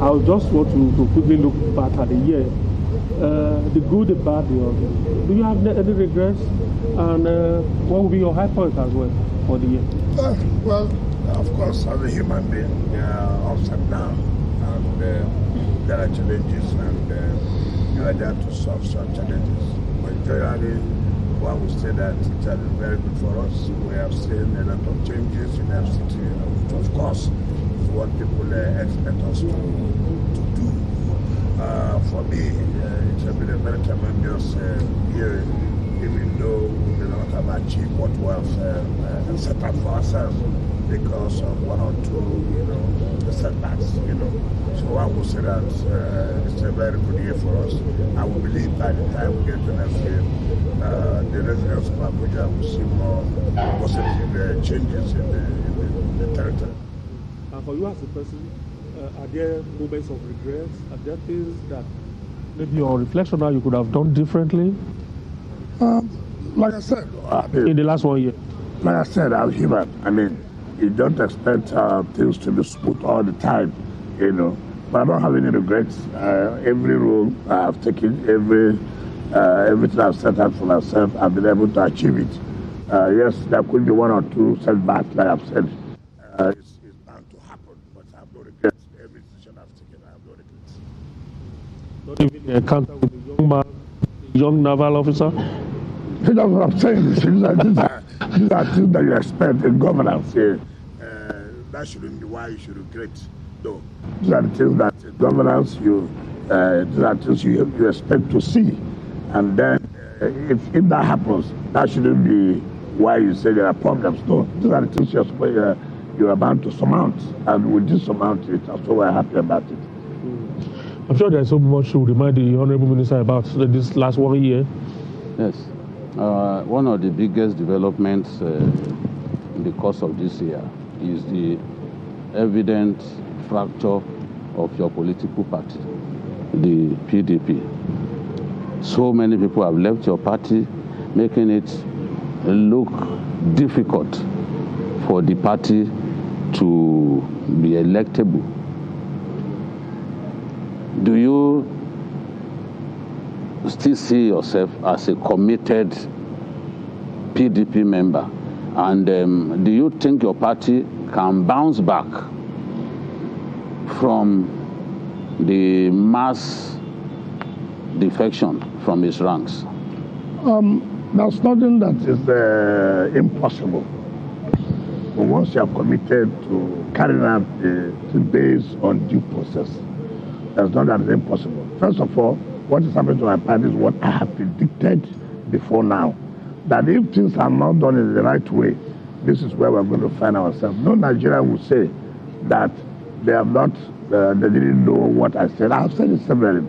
I just want to quickly look back at the year. The good, the bad, the ugly. Do you have any regrets? And what will be your high point as well for the year? Well, of course, as a human being, there are ups and downs, and there are challenges, and you are there to solve some challenges. But generally, one would say that it has been very good for us. We have seen a lot of changes in FCT, which of course is what people expect us to do. For me, it has been a very tremendous year, even though we may not have achieved what we have set up for ourselves because of one or two, setbacks, So I would say that it's a very good year for us. I will believe by the time we get to next year, the residents of Abuja will see more positive changes in the territory. And for you as a person, are there moments of regrets? Are there things that maybe on reflection now you could have done differently? Like I said, in the last 1 year. Like I said, I'm human. You don't expect things to be smooth all the time, But I don't have any regrets. Every role I've taken, everything I've set out for myself, I've been able to achieve it. Yes, there could be one or two setbacks, like I've said. It's bound to happen, but I have no regrets. Every decision I've taken, I have no regrets. Not even the encounter with a young man, a young naval officer? That's what I'm saying. These are things that you expect in governance. That shouldn't be why you should regret. No. These are the things that in governance these are things you expect to see. And then if that happens, that shouldn't be why you say there are problems. No. These are the things you are bound to surmount. And with this surmount it, so we're happy about it. I'm sure there's so much to remind the Honorable Minister about this last 1 year. Yes. One of the biggest developments in the course of this year is the evident fracture of your political party, the PDP. So many people have left your party, making it look difficult for the party to be electable. Do you still see yourself as a committed PDP member? And do you think your party can bounce back from the mass defection from its ranks? There's nothing that is impossible. But once you are committed to carrying out the based on due process, there's nothing that is impossible. First of all, what is happening to my party is what I have predicted before now. That if things are not done in the right way, this is where we're going to find ourselves. No Nigerian will say that they have not, they didn't know what I said. I have said it severally.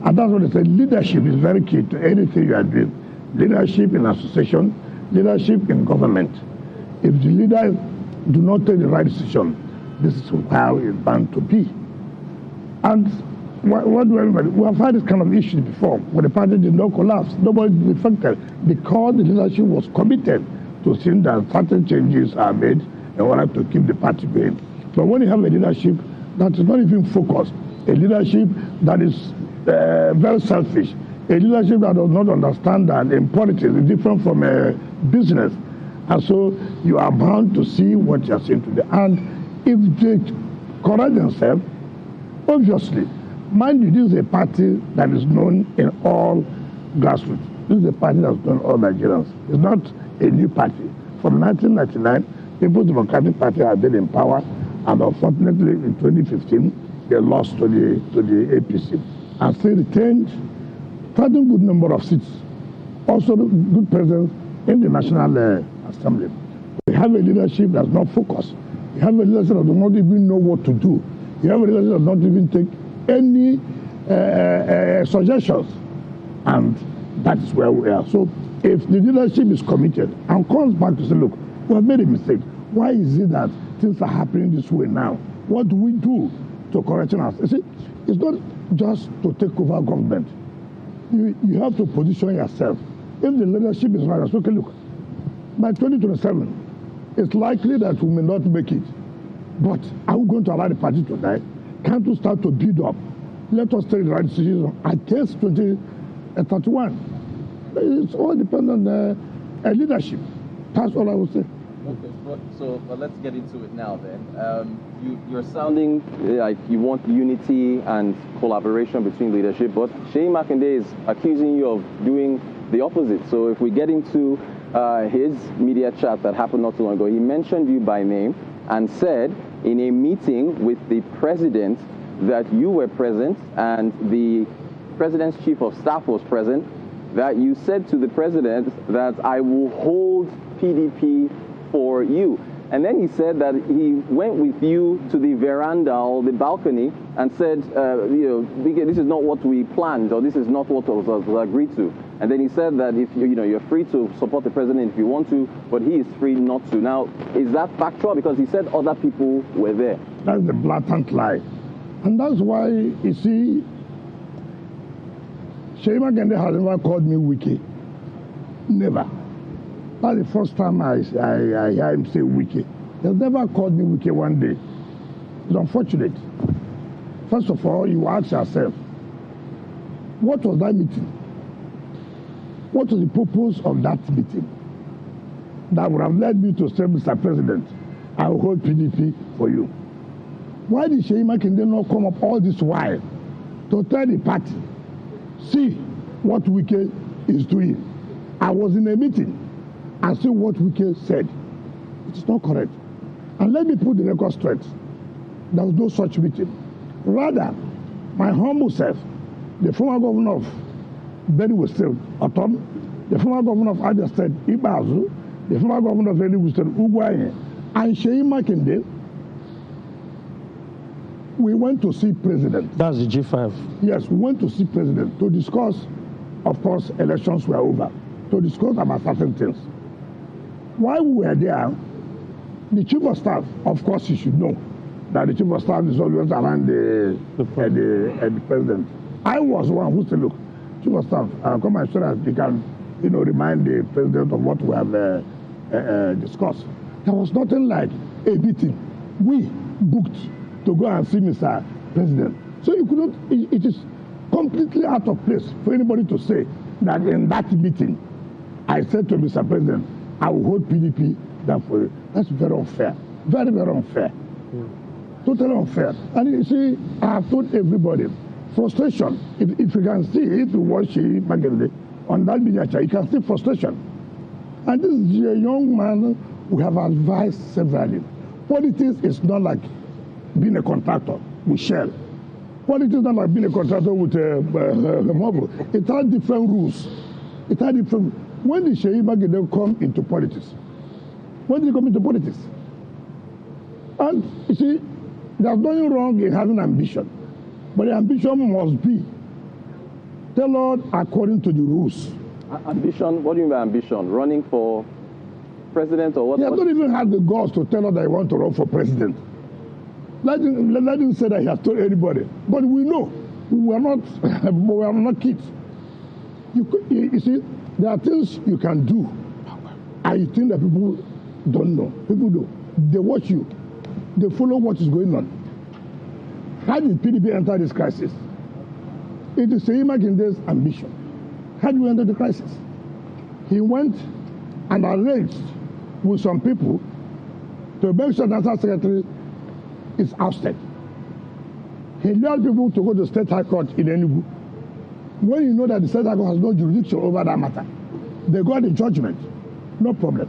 And that's what I said. Leadership is very key to anything you are doing. Leadership in association, leadership in government. If the leaders do not take the right decision, this is how it's bound to be. And what do everybody? We have had this kind of issue before, when the party did not collapse. Nobody was affected because the leadership was committed to seeing that certain changes are made in order to keep the party going. But when you have a leadership that is not even focused, a leadership that is very selfish, a leadership that does not understand that in politics is different from a business, and so you are bound to see what you are saying today. And if they correct themselves, obviously, mind you, this is a party that is known in all grassroots. This is a party that's known in all Nigerians. It's not a new party. From 1999, People's Democratic Party has been in power, and unfortunately, in 2015, they lost to the APC, and still retained quite a good number of seats. Also, good presence in the National Assembly. We have a leadership that's not focused. We have a leadership that does not even know what to do. We have a leadership that does not even take any suggestions, and that is where we are. So if the leadership is committed and comes back to say, look, we have made a mistake. Why is it that things are happening this way now? What do we do to correct us? You see, it's not just to take over government. You have to position yourself. If the leadership is right, okay, look, by 2027, it's likely that we may not make it. But are we going to allow the party to die? can't we start to build up? Let us take the right decision against 2031. It's all dependent on leadership. That's all I would say. Okay, but let's get into it now then. You're sounding like you want unity and collaboration between leadership, but Seyi Makinde is accusing you of doing the opposite. So if we get into his media chat that happened not too long ago, he mentioned you by name and said in a meeting with the president that you were present and the president's chief of staff was present, that you said to the president that I will hold PDP for you. And then he said that he went with you to the veranda or the balcony and said, this is not what we planned, or this is not what was agreed to. And then he said that if you're free to support the president if you want to, but he is free not to. Now, is that factual? Because he said other people were there. That's a blatant lie. And that's why, you see, Seyi Makinde has never called me Wike. Never. That's the first time I hear him say Wike. He has never called me Wike one day. It's unfortunate. First of all, you ask yourself, what was that meeting? What was the purpose of that meeting that would have led me to say, Mr. President, I will hold PDP for you? Why did Seyi Makinde not come up all this while to tell the party, see what Wike is doing? I was in a meeting and see what Wike said. It is not correct. And let me put the record straight. There was no such meeting. Rather, my humble self, the former governor of Benue State, Otom, the former governor of Abia State, Ibazu, the former governor of Enugu State, Ugwaye, and Seyi Makinde, we went to see President. That's the G5. Yes, we went to see President to discuss, of course, elections were over, to discuss about certain things. While we were there, the Chief of Staff, of course, you should know that the Chief of Staff is always around the President. I was one who said, look, Chief of Staff, come and show that you can, remind the President of what we have discussed. There was nothing like a meeting. We booked to go and see Mr. President. So you could not, it is completely out of place for anybody to say that in that meeting, I said to Mr. President, I will hold PDP down for you. That's very unfair. Very, very unfair. Totally unfair. And you see, I have told everybody, frustration, if you can see, if you watch Seyi Makinde on that media chat, you can see frustration. And this is a young man who have advised severally. Politics is not like being a contractor with Shell. Politics is not like being a contractor with a mobile. It has different rules. It has different. When did Seyi Makinde come into politics? When did he come into politics? And you see, there's nothing wrong in having ambition. But the ambition must be tailored according to the rules. Ambition? What do you mean by ambition? Running for president or what? He has not even had the guts to tell us that he wants to run for president. Let him say that he has told anybody. But we know we are not kids. You see, there are things you can do, and you think that people don't know. People do. They watch you. They follow what is going on. How did PDP enter this crisis? It is Seyi Makinde's ambition. How did we enter the crisis? He went and arranged with some people to make sure the National Secretary is ousted. He allowed people to go to the State High Court in Enugu. When you know that the State High Court has no jurisdiction over that matter, they got a judgment. No problem.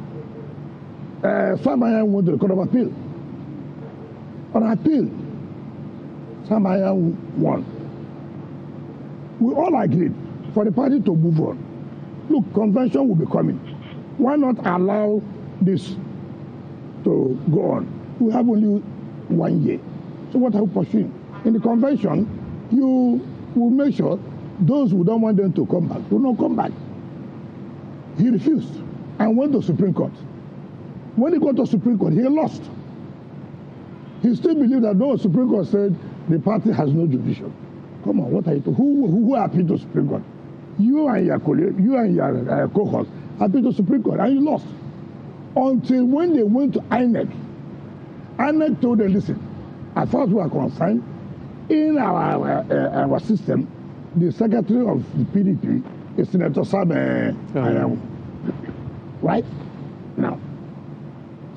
Samaya went to the Court of Appeal. On appeal, Samaya won. We all agreed for the party to move on. Look, convention will be coming. Why not allow this to go on? We have only 1 year. So what are we pursuing? In the convention, you will make sure those who don't want them to come back will not come back. He refused and went to Supreme Court. When he got to Supreme Court, he lost. He still believed that no, Supreme Court said the party has no jurisdiction. Come on, what are you talking? Who appealed to Supreme Court? You and your colleague, you and your co-host appealed to Supreme Court and you lost. Until when they went to INEC, INEC told them, listen, as far as we are concerned, in our system, the secretary of the PDP is Senator Sam Ayaw. Right? Now,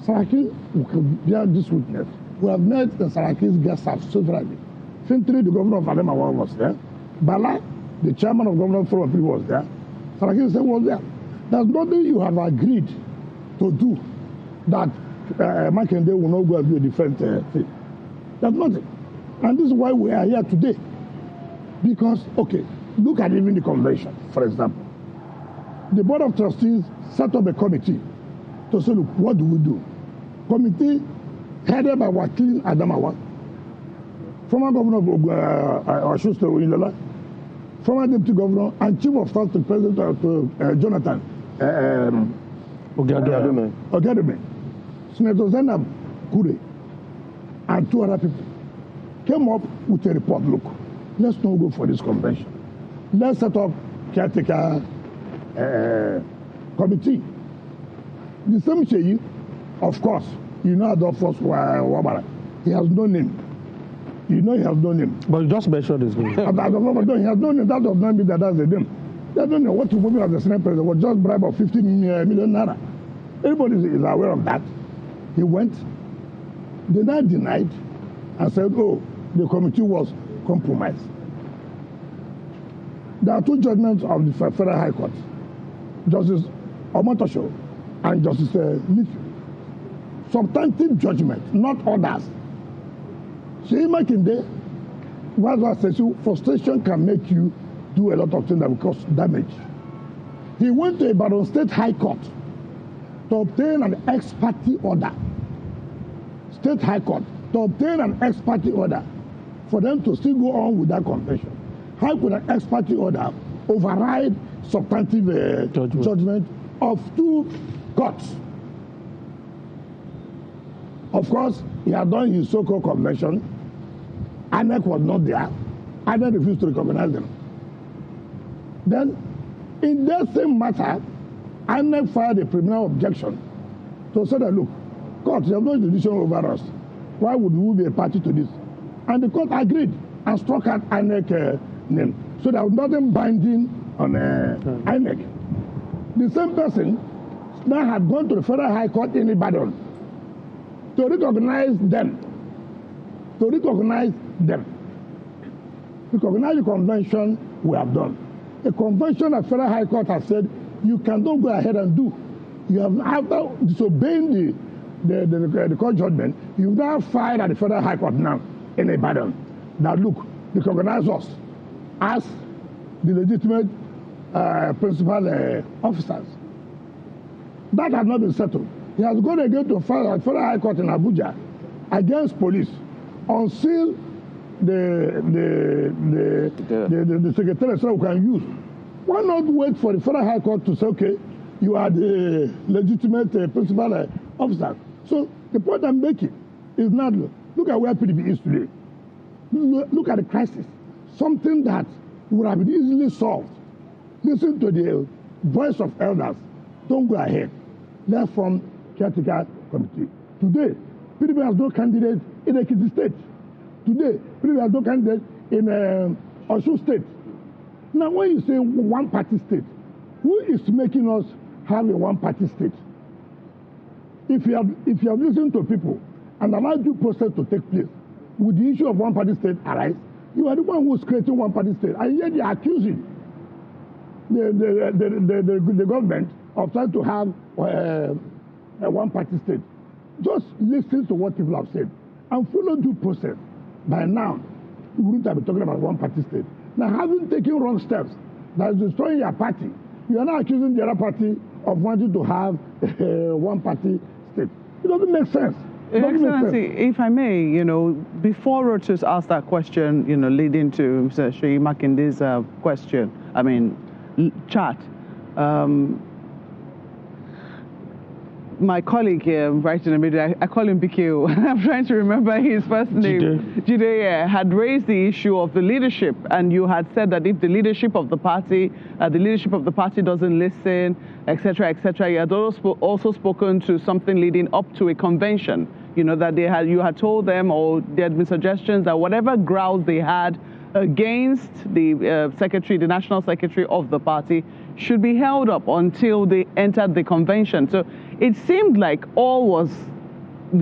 Saraki, we could bear this witness. We have met the Saraki's guest house severally. Fintri, the governor of Adamawa, was there. Bala, the chairman of government forum was there. Saraki was there. There's nothing you have agreed to do that Makinde will not go and do a different thing. There's nothing. And this is why we are here today. Because, okay, look at even the convention, for example. The Board of Trustees set up a committee to say, look, what do we do? Committee headed by Wakil Adamawa, former governor of Osun State, Oyinlola, former deputy governor and chief of staff to President Jonathan Ogedeme, Senator Zainab Kure, and 2 other people came up with a report. Look, let's not go for this convention. Let's set up caretaker committee. The same Sheyi, of course, you know Adolphus Wabara. He has no name. You know he has no name. But you just mentioned his name. He has no name. That does not mean that that's the name. They don't know what to move as the Senate president was just bribe of 50 million naira. Everybody is aware of that. He went. They now denied and said, oh, the committee was compromised. There are 2 judgments of the Federal High Court, Justice Omotosho and Justice Lifi. Substantive judgment, not orders. Sheyi Makinde, frustration can make you do a lot of things that will cause damage. He went to Ibadan State High Court to obtain an ex parte order. State High Court to obtain an ex parte order for them to still go on with that convention. How could an ex parte order override substantive judgment of 2 courts? Of course, he had done his so-called convention. INEC was not there. INEC refused to recognize them. Then, in that same matter, INEC filed a preliminary objection to say that, look, court, you have no jurisdiction over us. Why would we be a party to this? And the court agreed and struck out INEC name. So there was nothing binding on INEC. The same person now had gone to the Federal High Court in Ibadan to recognize them. Recognize the convention we have done. A convention that Federal High Court has said you cannot go ahead and do. You have, after disobeying the court judgment, you've now filed at the Federal High Court now in Ibadan. Now look, recognize us as the legitimate principal officers. That has not been settled. He has gone again to file at Federal High Court in Abuja against police until the secretary so we can use. Why not wait for the Federal High Court to say, okay, you are the legitimate principal officer? So the point I'm making is not, look at where PDP is today. Look at the crisis. Something that would have been easily solved. Listen to the voice of elders. Don't go ahead. Let's form caretaker committee. Today, PDP has no candidate in Ekiti State. Today, PDP has no candidate in Osun State. Now, when you say one-party state, who is making us have a one-party state? If you have listened to people and allowed due process to take place, would the issue of one-party state arise? You are the one who is creating one-party state, and yet they are accusing the government of trying to have a one-party state. Just listen to what people have said and follow due process. By now, we wouldn't have been talking about one-party state. Now, having taken wrong steps that is destroying your party, you are now accusing the other party of wanting to have a one-party state. It doesn't make sense. Excellency, if I may, before Rotus asked that question, leading to Mr. Sheyi Makinde's chat, my colleague here, right in the middle, I call him BKO. I'm trying to remember his first name. Jide had raised the issue of the leadership, and you had said that if the leadership of the party doesn't listen, etc., you had also spoken to something leading up to a convention. You know, that you had told them, or there had been suggestions that whatever grounds they had against the the national secretary of the party, should be held up until they entered the convention. So it seemed like all was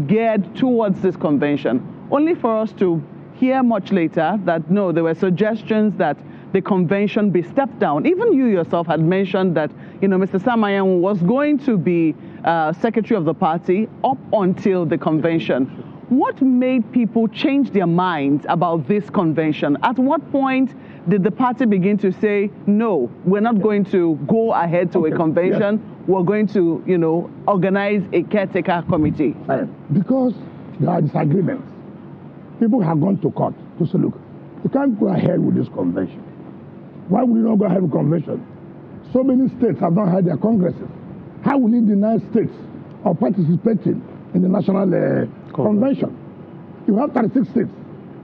geared towards this convention, only for us to hear much later that no, there were suggestions that the convention be stepped down. Even you yourself had mentioned that, you know, Mr. Samayan was going to be secretary of the party up until the convention. What made people change their minds about this convention? At what point did the party begin to say, no, we're not going to go ahead to a convention, we're going to, you know, organize a caretaker committee? Because there are disagreements. People have gone to court to say, look, you can't go ahead with this convention. Why would you not go ahead with convention? So many states have not had their congresses. How will you deny states of participating in the national convention? You have 36 states.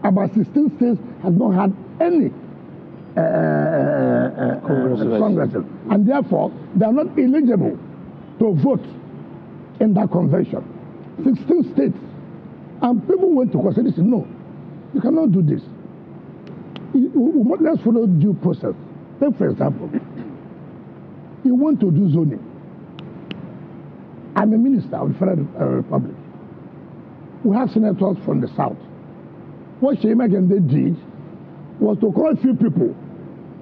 About 16 states have not had any congresses. And therefore, they are not eligible to vote in that convention. 16 states. And people went to court and said, no, you cannot do this. Let's follow due process. Take, for example, you want to do zoning. I'm a minister of the Federal Republic. We have senators from the south. What Seyi Makinde did was to call a few people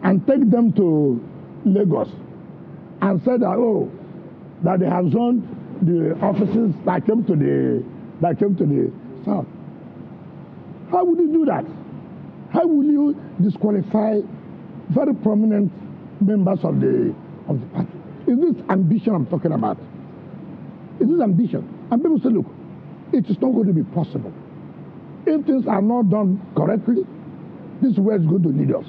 and take them to Lagos and said that, oh, that they have zoned the offices that came to the south. How would you do that? How will you disqualify very prominent members of the party? Is this ambition I'm talking about? Is this ambition? And people say, look, it is not going to be possible. If things are not done correctly, this is where it's going to lead us.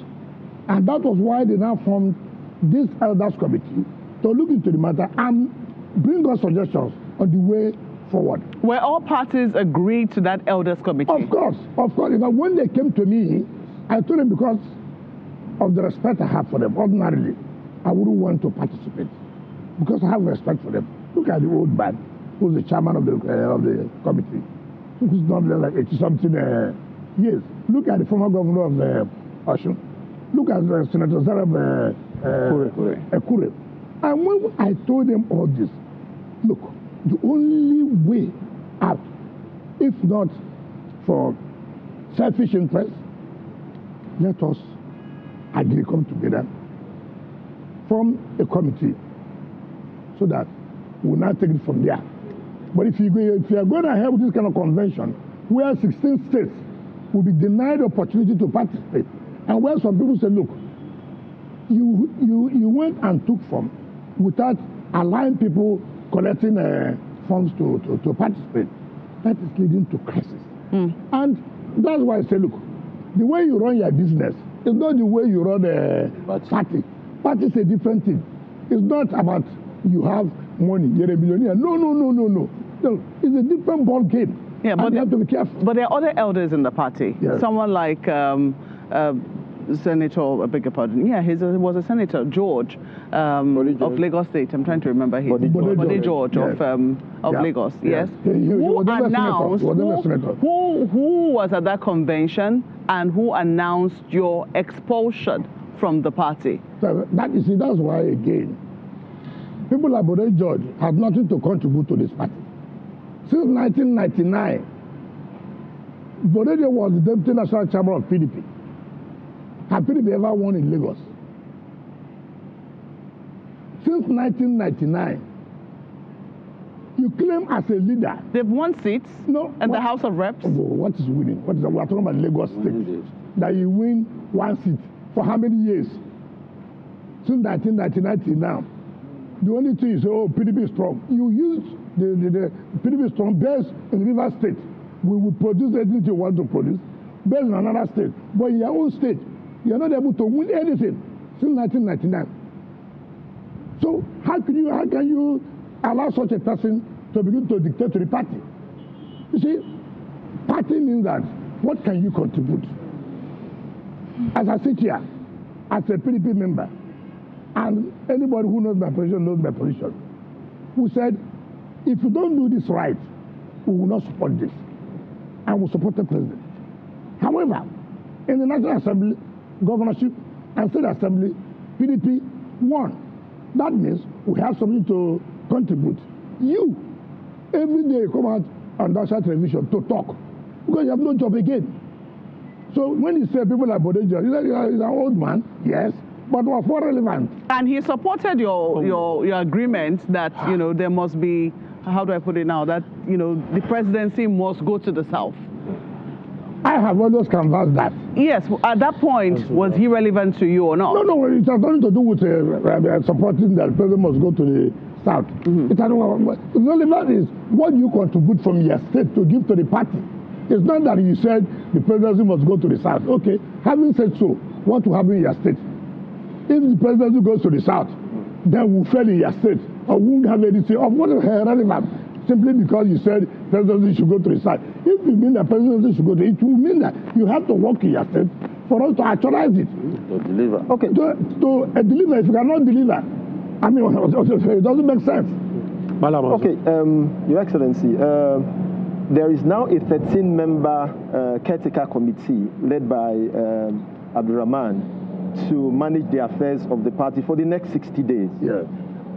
And that was why they now formed this elders committee to look into the matter and bring us suggestions on the way forward. Were all parties agreed to that elders committee? Of course, of course. Even when they came to me, I told them because of the respect I have for them. Ordinarily, I wouldn't want to participate because I have respect for them. Look at the old man who's the chairman of the committee, who's not like 80-something years. Look at the former governor of Osun. Look at Senator Zarab Ekure. And when I told them all this, look, the only way out, if not for selfish interest, let us agree, come together, form a committee so that we'll now take it from there. But if you are going to have this kind of convention where 16 states will be denied the opportunity to participate, and where some people say, look, you went and took form without allowing people collecting funds to participate, that is leading to crisis. And that's why I say, look, the way you run your business is not the way you run a party. Party is a different thing. It's not about you have money, you're a millionaire. No. It's a different ball game. Yeah, but you have to be careful. But there are other elders in the party. Yes. Someone like Senator, I beg your pardon. Yeah, he was a senator, George, of Lagos State. I'm trying to remember his Bode George of Lagos. Yes. Who announced? Who was at that convention and who announced your expulsion from the party? So that's why again, people like Bode George had nothing to contribute to this party. Since 1999, Bode George was the deputy national chairman of PDP. Have PDP ever won in Lagos? Since 1999, you claim as a leader. They've won seats in the House of Reps. What is winning? We're talking about Lagos State. That you win one seat for how many years? Since 1999 till now. The only thing you say, oh, PDP is strong. You use the PDP strong based in River State. We will produce anything you want to produce based on another state. But in your own state, you're not able to win anything since 1999. So how can you allow such a person to begin to dictate to the party. You see, party means that what can you contribute? As I sit here, as a PDP member, and anybody who knows my position knows my position, who said, if you don't do this right, we will not support this. And will support the president. However, in the National Assembly, governorship, and state assembly, PDP won. That means we have something to contribute. You, every day you come out on national television to talk, because you have no job again. So when you say people like Bodejo, he's an old man, yes, but was more relevant. And he supported your agreement that, you know, there must be, how do I put it now, that, you know, the presidency must go to the South. I have always canvassed that. Yes, at that point, was he relevant to you or not? No, it has nothing to do with supporting that the president must go to the South. It has relevant is what you contribute from your state to give to the party. It's not that you said the presidency must go to the South. Okay, having said so, what will happen in your state? If the presidency goes to the South, then we'll fail in your state, or won't have anything of what is relevant, simply because you said presidency should go to the South. If you mean that presidency should go to it, will mean that you have to work in your state for us to actualize it. To deliver. Okay. To deliver, if you cannot deliver, I mean, it doesn't make sense. Okay, Your Excellency, there is now a 13-member caretaker committee led by Abdurrahman to manage the affairs of the party for the next 60 days. Yes.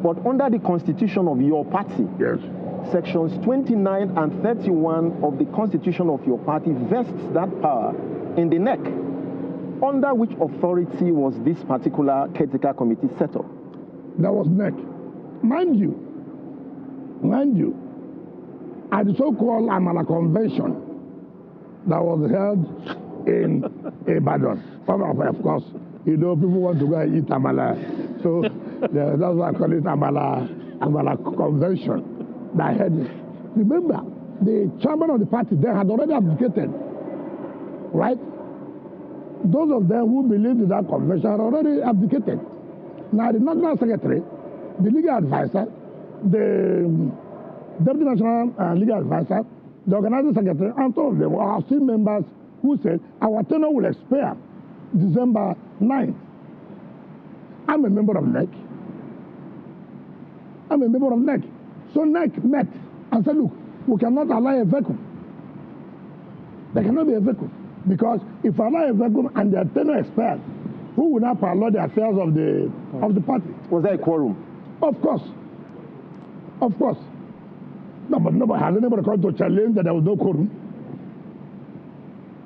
But under the constitution of your party, Yes. sections 29 and 31 of the constitution of your party vests that power in the NEC. Under which authority was this particular caretaker committee set up? That was NEC. Mind you, at the so-called Amala Convention that was held in Ibadan. Of course, you know, people want to go and eat Amala. So that's why I call it Amala Convention. That had, remember, the chairman of the party then had already abdicated, right? Those of them who believed in that convention had already abdicated. Now, the national secretary, the legal advisor, the deputy national legal advisor, the organizing secretary, and all of them are still members who said our tenure will expire December 9th. I'm a member of NEC. So NEC met and said, look, we cannot allow a vacuum. There cannot be a vacuum. Because if I allow a vacuum and their tenure expires, who will not parallel the affairs of the party? Was there a quorum? Of course. No, but nobody has anybody come to challenge that there was no quorum.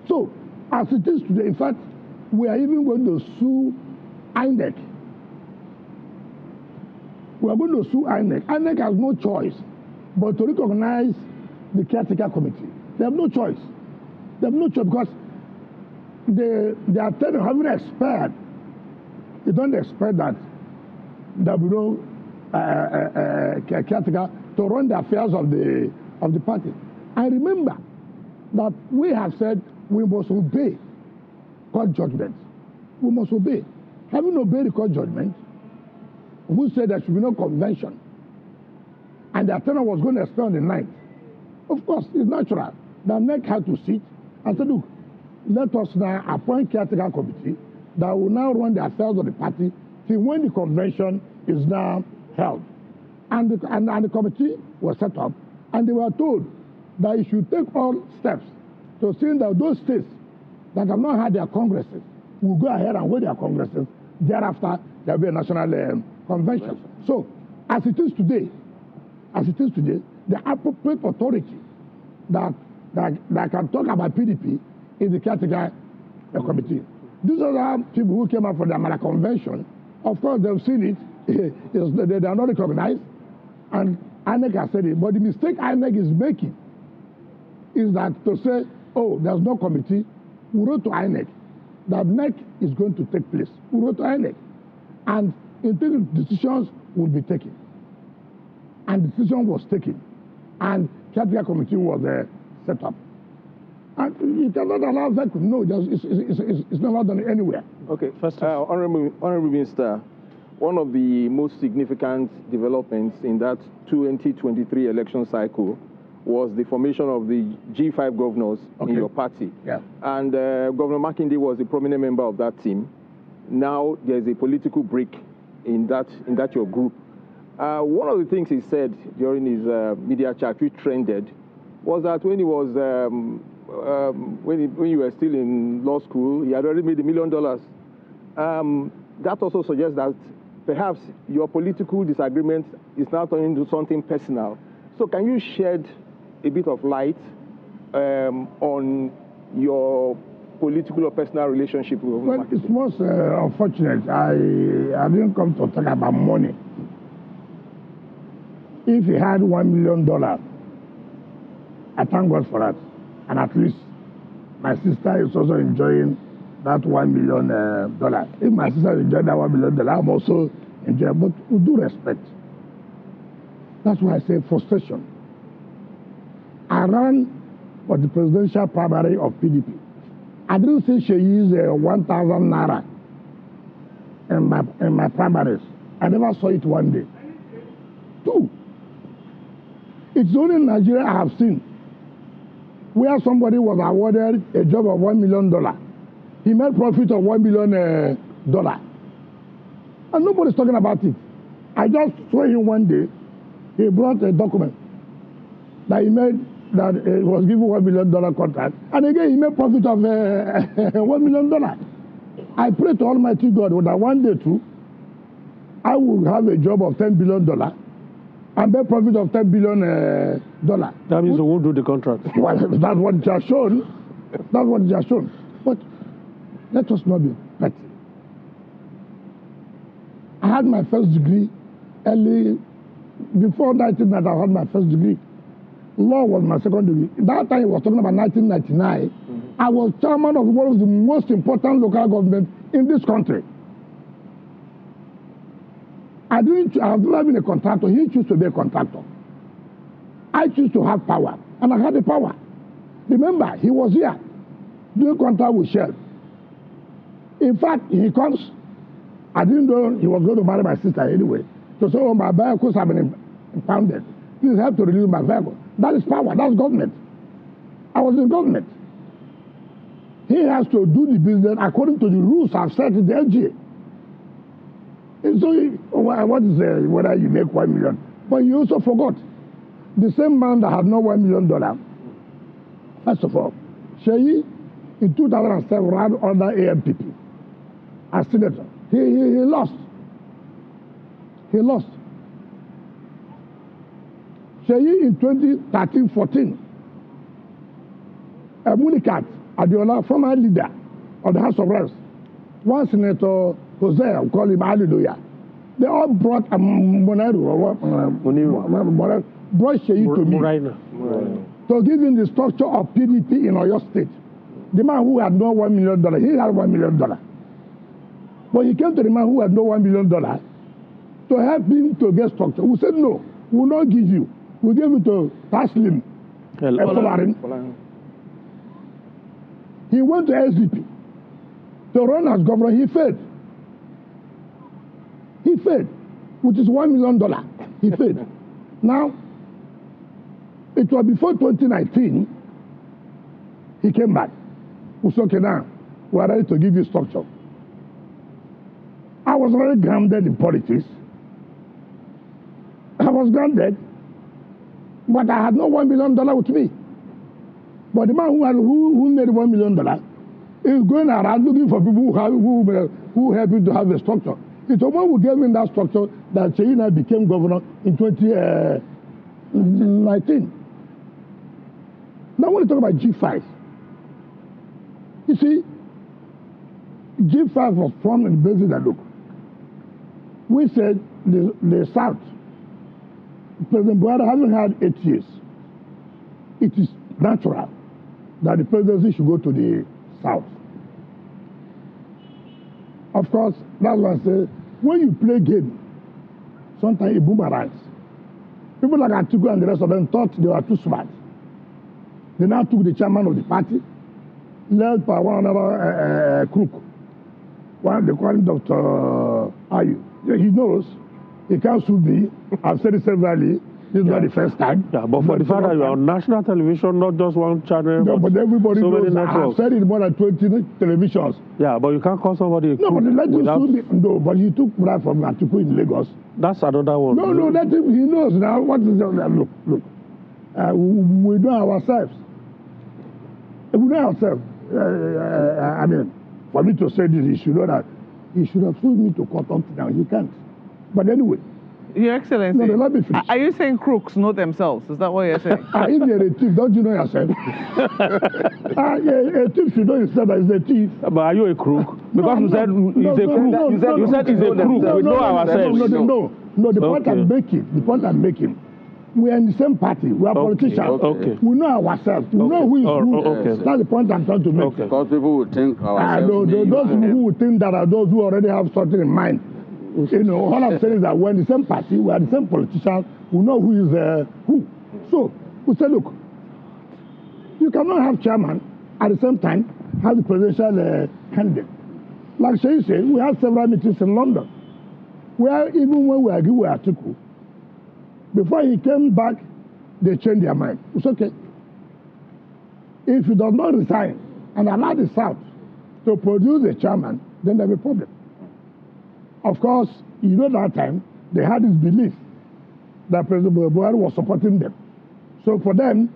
So, as it is today, in fact, we are even going to sue INEC. We are going to sue INEC. INEC has no choice but to recognize the caretaker committee. They have no choice. Because their tenure having expired. You don't expect that there will be no caretaker to run the affairs of the party. I remember that we have said we must obey court judgment. We must obey. Having obeyed the court judgment, who said there should be no convention, and the tenure was going to expire on the 9th, of course, it's natural that NEC had to sit and say, look, let us now appoint caretaker committee that will now run the affairs of the party till when the convention is now held. And the committee was set up, and they were told that it should take all steps to see that those states that have not had their congresses will go ahead and hold their congresses. Thereafter, there will be a national convention. So, as it is today, the appropriate authority that can talk about PDP is the caretaker committee. These are the people who came up for the Amala Convention. Of course, they've seen it. They are not recognized. And INEC has said it. But the mistake INEC is making is that to say, oh, there's no committee. We wrote to INEC that NEC is going to take place. We wrote to INEC. And decisions will be taken. And the decision was taken. And caretaker committee was set up. And you cannot allow vacuum. No, it's not done anywhere. Okay, first, Honorable Minister, one of the most significant developments in that 2023 election cycle was the formation of the G5 governors in your party. Yeah. And Governor Makinde was a prominent member of that team. Now there's a political break in that your group. One of the things he said during his media chat, which trended, was that when he was when you were still in law school, he had already made $1 million. That also suggests that perhaps your political disagreement is now turning into something personal. So can you shed a bit of light on your political or personal relationship with Well, it's most unfortunate. I didn't come to talk about money. If he had $1 million, I thank God for that. And at least my sister is also enjoying that $1 million. If my sister enjoyed that $1 million, I'm also enjoying. But with due respect, that's why I say frustration. I ran for the presidential primary of PDP. I didn't say she used 1,000 naira in my primaries. I never saw it one day. 2, it's only in Nigeria I have seen where somebody was awarded a job of $1 million. He made profit of $1 million. And nobody's talking about it. I just saw him one day. He brought a document that he made, that he was given $1 million contract. And again, he made profit of $1 million. I pray to Almighty God that one day too, I will have a job of $10 billion and make profit of $10 billion. That means you won't do the contract. Well, that's what it has shown. That's what it has shown. But let us not be petty. I had my first degree early, before 1990, I had my first degree. Law was my second degree. That time, I was talking about 1999. I was chairman of one of the most important local governments in this country. I've never been a contractor. He chose to be a contractor. I choose to have power, and I had the power. Remember, he was here doing contract with Shell. In fact, he comes. I didn't know he was going to marry my sister anyway. So, my vehicles have been impounded. Please help to release my vehicle. That is power. That's government. I was in government. He has to do the business according to the rules I've set in the LGA. And so, what is whether you make $1 million? But you also forgot the same man that had no $1 million. First of all, Sheyi in 2007 ran under AMPP as senator. He lost. He lost. Sheyi in 2013-14, Munikat Adiola, former leader of the House of Reps, one Senator Jose, we call him Hallelujah. They all brought brought Sheyi to me to give him the structure of PDP in Oyo State. The man who had no $1 million, he had $1 million. But he came to the man who had no $1 million to help him to get structure. We said, no, we will not give you. We gave it to Taslim. He went to SDP to run as governor. He failed. He failed, which is $1 million. He failed. Now, it was before 2019, he came back. We said, okay, now, we are ready to give you structure. I was already grounded in politics. I was grounded, but I had no $1 million with me. But the man who made $1 million is going around looking for people who help him to have a structure. It's the one who gave him that structure that Sheyi became governor in 2019. Now, when we talk about G5, you see, G5 was formed on the basis that, look, we said the South, President Buhari hasn't had 8 years. It is natural that the presidency should go to the South. Of course, that's why I say, when you play game, sometimes it boomerangs. People like Atiku and the rest of them thought they were too smart. They now took the chairman of the party, led by one another crook. One, they call him Dr. Are you? He knows. He can't sue me. I've said it severally. This is not the first time. Yeah, but for the fact that you are on national television, not just one channel, no, but everybody so knows. many networks. I've said it more than 20 televisions. Yeah, but you can't call somebody a No, but let him without... sue me. No, but he took bribe from Atiku in Lagos. That's another one. No, let him. He knows now. What is that? Look. We know ourselves. We know ourselves. I mean, for me to say this, he should know that. He should have sued me to court until now. He can't. But anyway. Your Excellency, no, let me finish. Are you saying crooks know themselves? Is that what you're saying? If you're a thief, don't you know yourself? A thief should know himself that he's a thief. But are you a crook? Because you said he's a crook. You said he's a crook. We know ourselves. No, the point I'm making, we are in the same party. We are politicians. Okay. We know ourselves. We know who is who. Okay. That's the point I'm trying to make. Okay. Because people would think ourselves. Those who would think that are those who already have something in mind. You know, all I'm saying is that we're in the same party, we are the same politicians, we know who is who. So, we say, look, you cannot have chairman at the same time have the presidential candidate. Like Sheyi said, we had several meetings in London, where even when we agreed with Atiku, before he came back, they changed their mind. It's okay. If he does not resign and allow the South to produce a chairman, then there'll be a problem. Of course, you know that time, they had this belief that President Buhari was supporting them. So for them,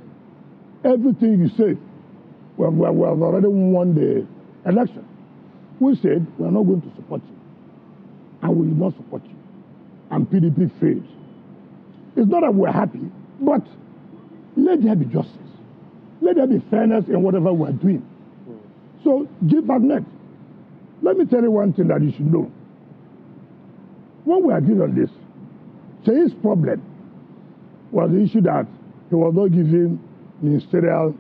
everything you say, we have already won the election. We said, we are not going to support you. And we will not support you. And PDP failed. It's not that we're happy, but let there be justice. Let there be fairness in whatever we're doing. So, give back net. Let me tell you one thing that you should know. When we agreed on this, Sheyi's problem was the issue that he was not giving ministerial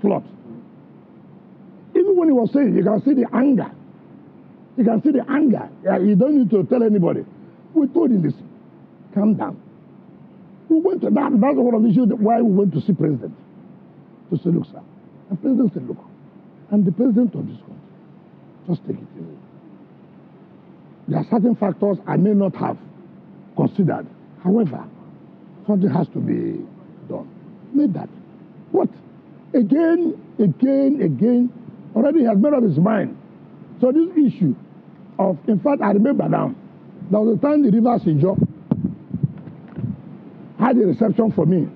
slot. Even when he was saying, you can see the anger. You can see the anger. You don't need to tell anybody. We told him, listen, calm down. We went to that. That's one of the issues why we went to see President. To say, look, sir. And President said, look, I'm the president of this country. Just take it easy. There are certain factors I may not have considered. However, something has to be done. Made that. What? Again, already he has made up his mind. So this issue of, in fact, I remember now, there was a time the Rivers Ijo had a reception for me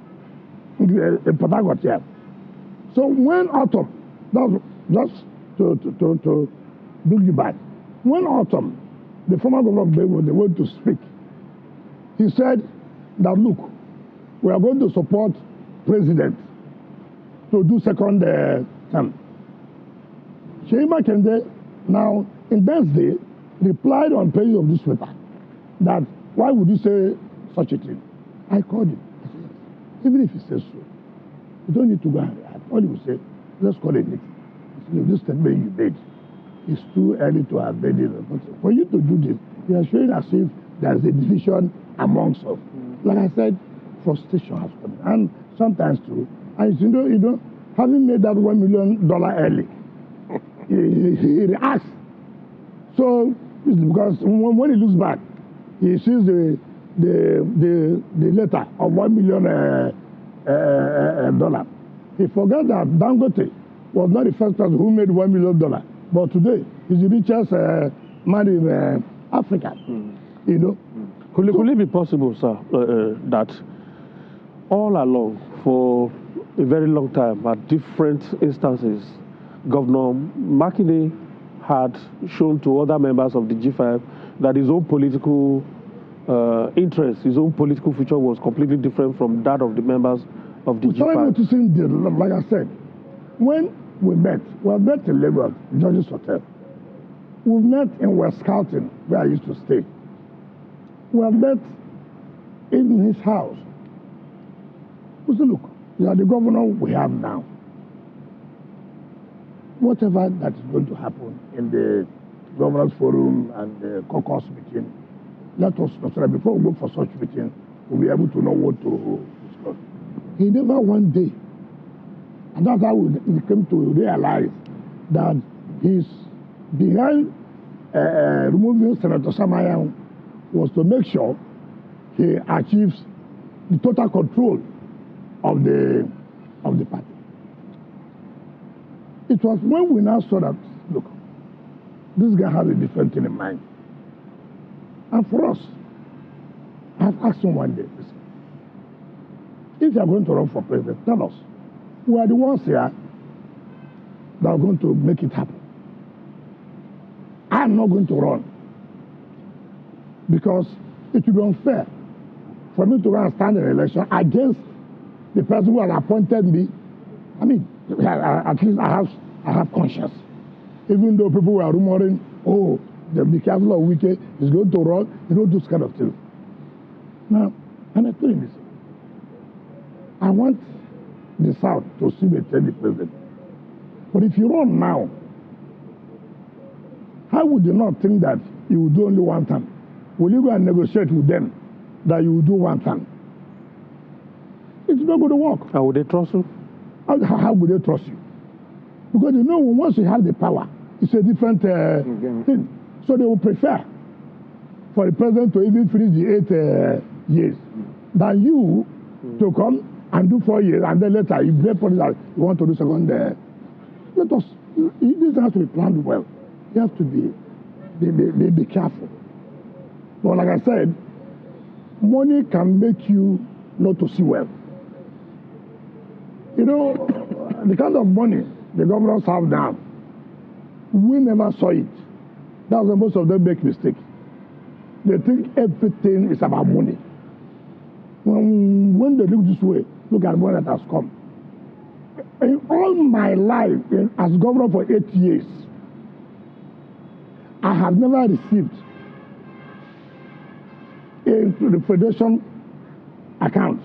in Port Harcourt here. So when autumn, that was just to bring you back, when autumn, the former governor of Benue, they went to speak. He said that, look, we are going to support president to do second term. Sheyi Makinde, now, in Wednesday, replied on page of this paper that, why would you say such a thing? I called him. I said, yes. Even if he says so, you don't need to go and react. All he would say, let's call it meeting. This statement you made, it's too early to have made it. But for you to do this, you are showing as if there's a division amongst us. Like I said, frustration has come. And sometimes too, and you know, having made that $1 million early, he reacts. So, because when he looks back, he sees the letter of $1 million. He forgot that Dangote was not the first person who made $1 million. But today, he's the richest man in Africa. You know? Could it be possible, sir, that all along, for a very long time, at different instances, Governor Makinde had shown to other members of the G5 that his own political interest, his own political future was completely different from that of the members of the G5? So I'm noticing, like I said, when we met in Lagos, George's Hotel. We met in West Carlton, where I used to stay. We have met in his house. We said, look, you are the governor we have now. Whatever that is going to happen in the Governors Forum and the caucus meeting, let us know so that before we go for such meeting, we'll be able to know what to discuss. He never one day. And that's how we came to realize that he's behind removing Senator Samayan was to make sure he achieves the total control of the party. It was when we now saw that, look, this guy has a different thing in mind. And for us, I've asked him one day, listen, if you are going to run for president, tell us. We are the ones here that are going to make it happen. I'm not going to run because it will be unfair for me to go and stand in an election against the person who has appointed me. I mean, at least I have conscience. Even though people were rumoring, oh, the careful of Wike is going to run, you know, those kind of things. Now, and I told him this. I want the South to see me tell the president. But if you run now, how would you not think that you will do only one time? Will you go and negotiate with them that you will do one time? It's not going to work. How would they trust you? How would they trust you? Because you know, once you have the power, it's a different thing. So they will prefer for the president to even finish the 8 years than you to come and do 4 years and then later you blame for that you want to do second. Let us. This has to be planned well. You have to be careful. But like I said, money can make you not to see well. You know, the kind of money the governors have now, we never saw it. That's why most of them make mistakes. They think everything is about money. When they look this way, look at what that has come. In all my life, as governor for 8 years, I have never received a refrigeration account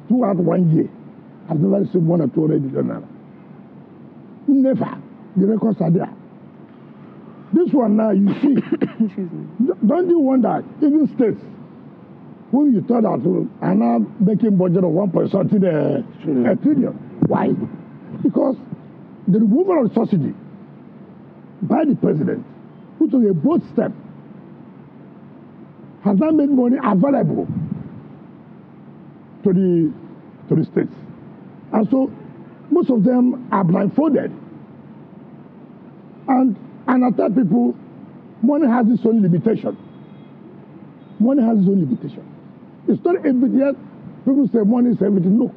throughout 1 year. I've never received 1 or 2 million. Never. The records are there. This one now, you see, don't you wonder, even states, who you thought that are now making budget of 1.something trillion. Why? Because the removal of subsidy by the president, which was a bold step, has now made money available to the states. And so most of them are blindfolded. And I tell people, money has its own limitation. Money has its own limitation. It's not everything. People say money is everything. No.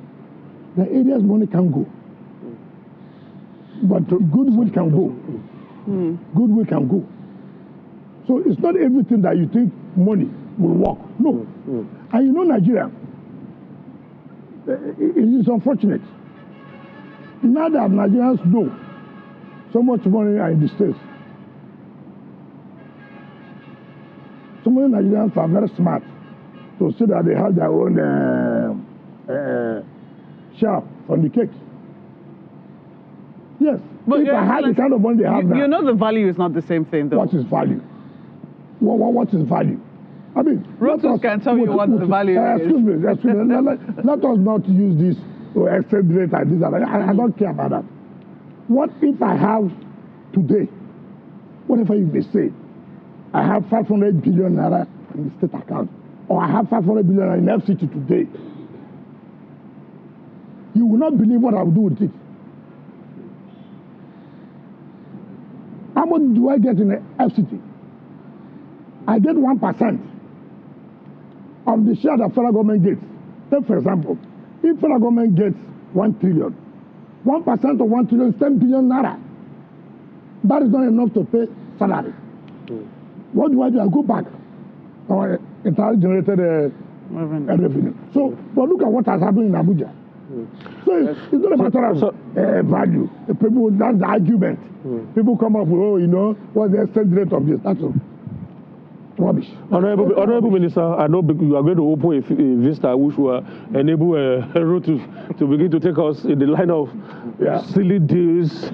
There are areas money can go. But goodwill can go. Goodwill can go. So it's not everything that you think money will work. No. And you know Nigeria, it is unfortunate. Now that Nigerians know so much money are in the States, so many Nigerians are very smart to see that they have their own share from the cake. Yes. But if I had the kind of money they have now. You know the value is not the same thing, though. What is value? What is value? I mean, Rotus can tell you what the value is. Excuse me. Let us not use this to exchange rate and this and that. I don't care about that. What if I have today, whatever you may say, I have 500 billion naira in the state account, or I have 500 billion in FCT today? You will not believe what I will do with it. How much do I get in the FCT? I get 1% of the share that federal government gets. Take for example, if federal government gets 1 trillion, 1% of 1 trillion is 10 billion naira. That is not enough to pay salary. What do? I go back or entirely generated revenue. So, but look at what has happened in Abuja. So it's not a matter of value. The people, that's the argument. People come up with, oh, you know, what's the exchange rate of this? That's all. Rubbish. Honorable Minister, I know you are going to open a vista which will enable Rotus to begin to take us in the line of silly deals,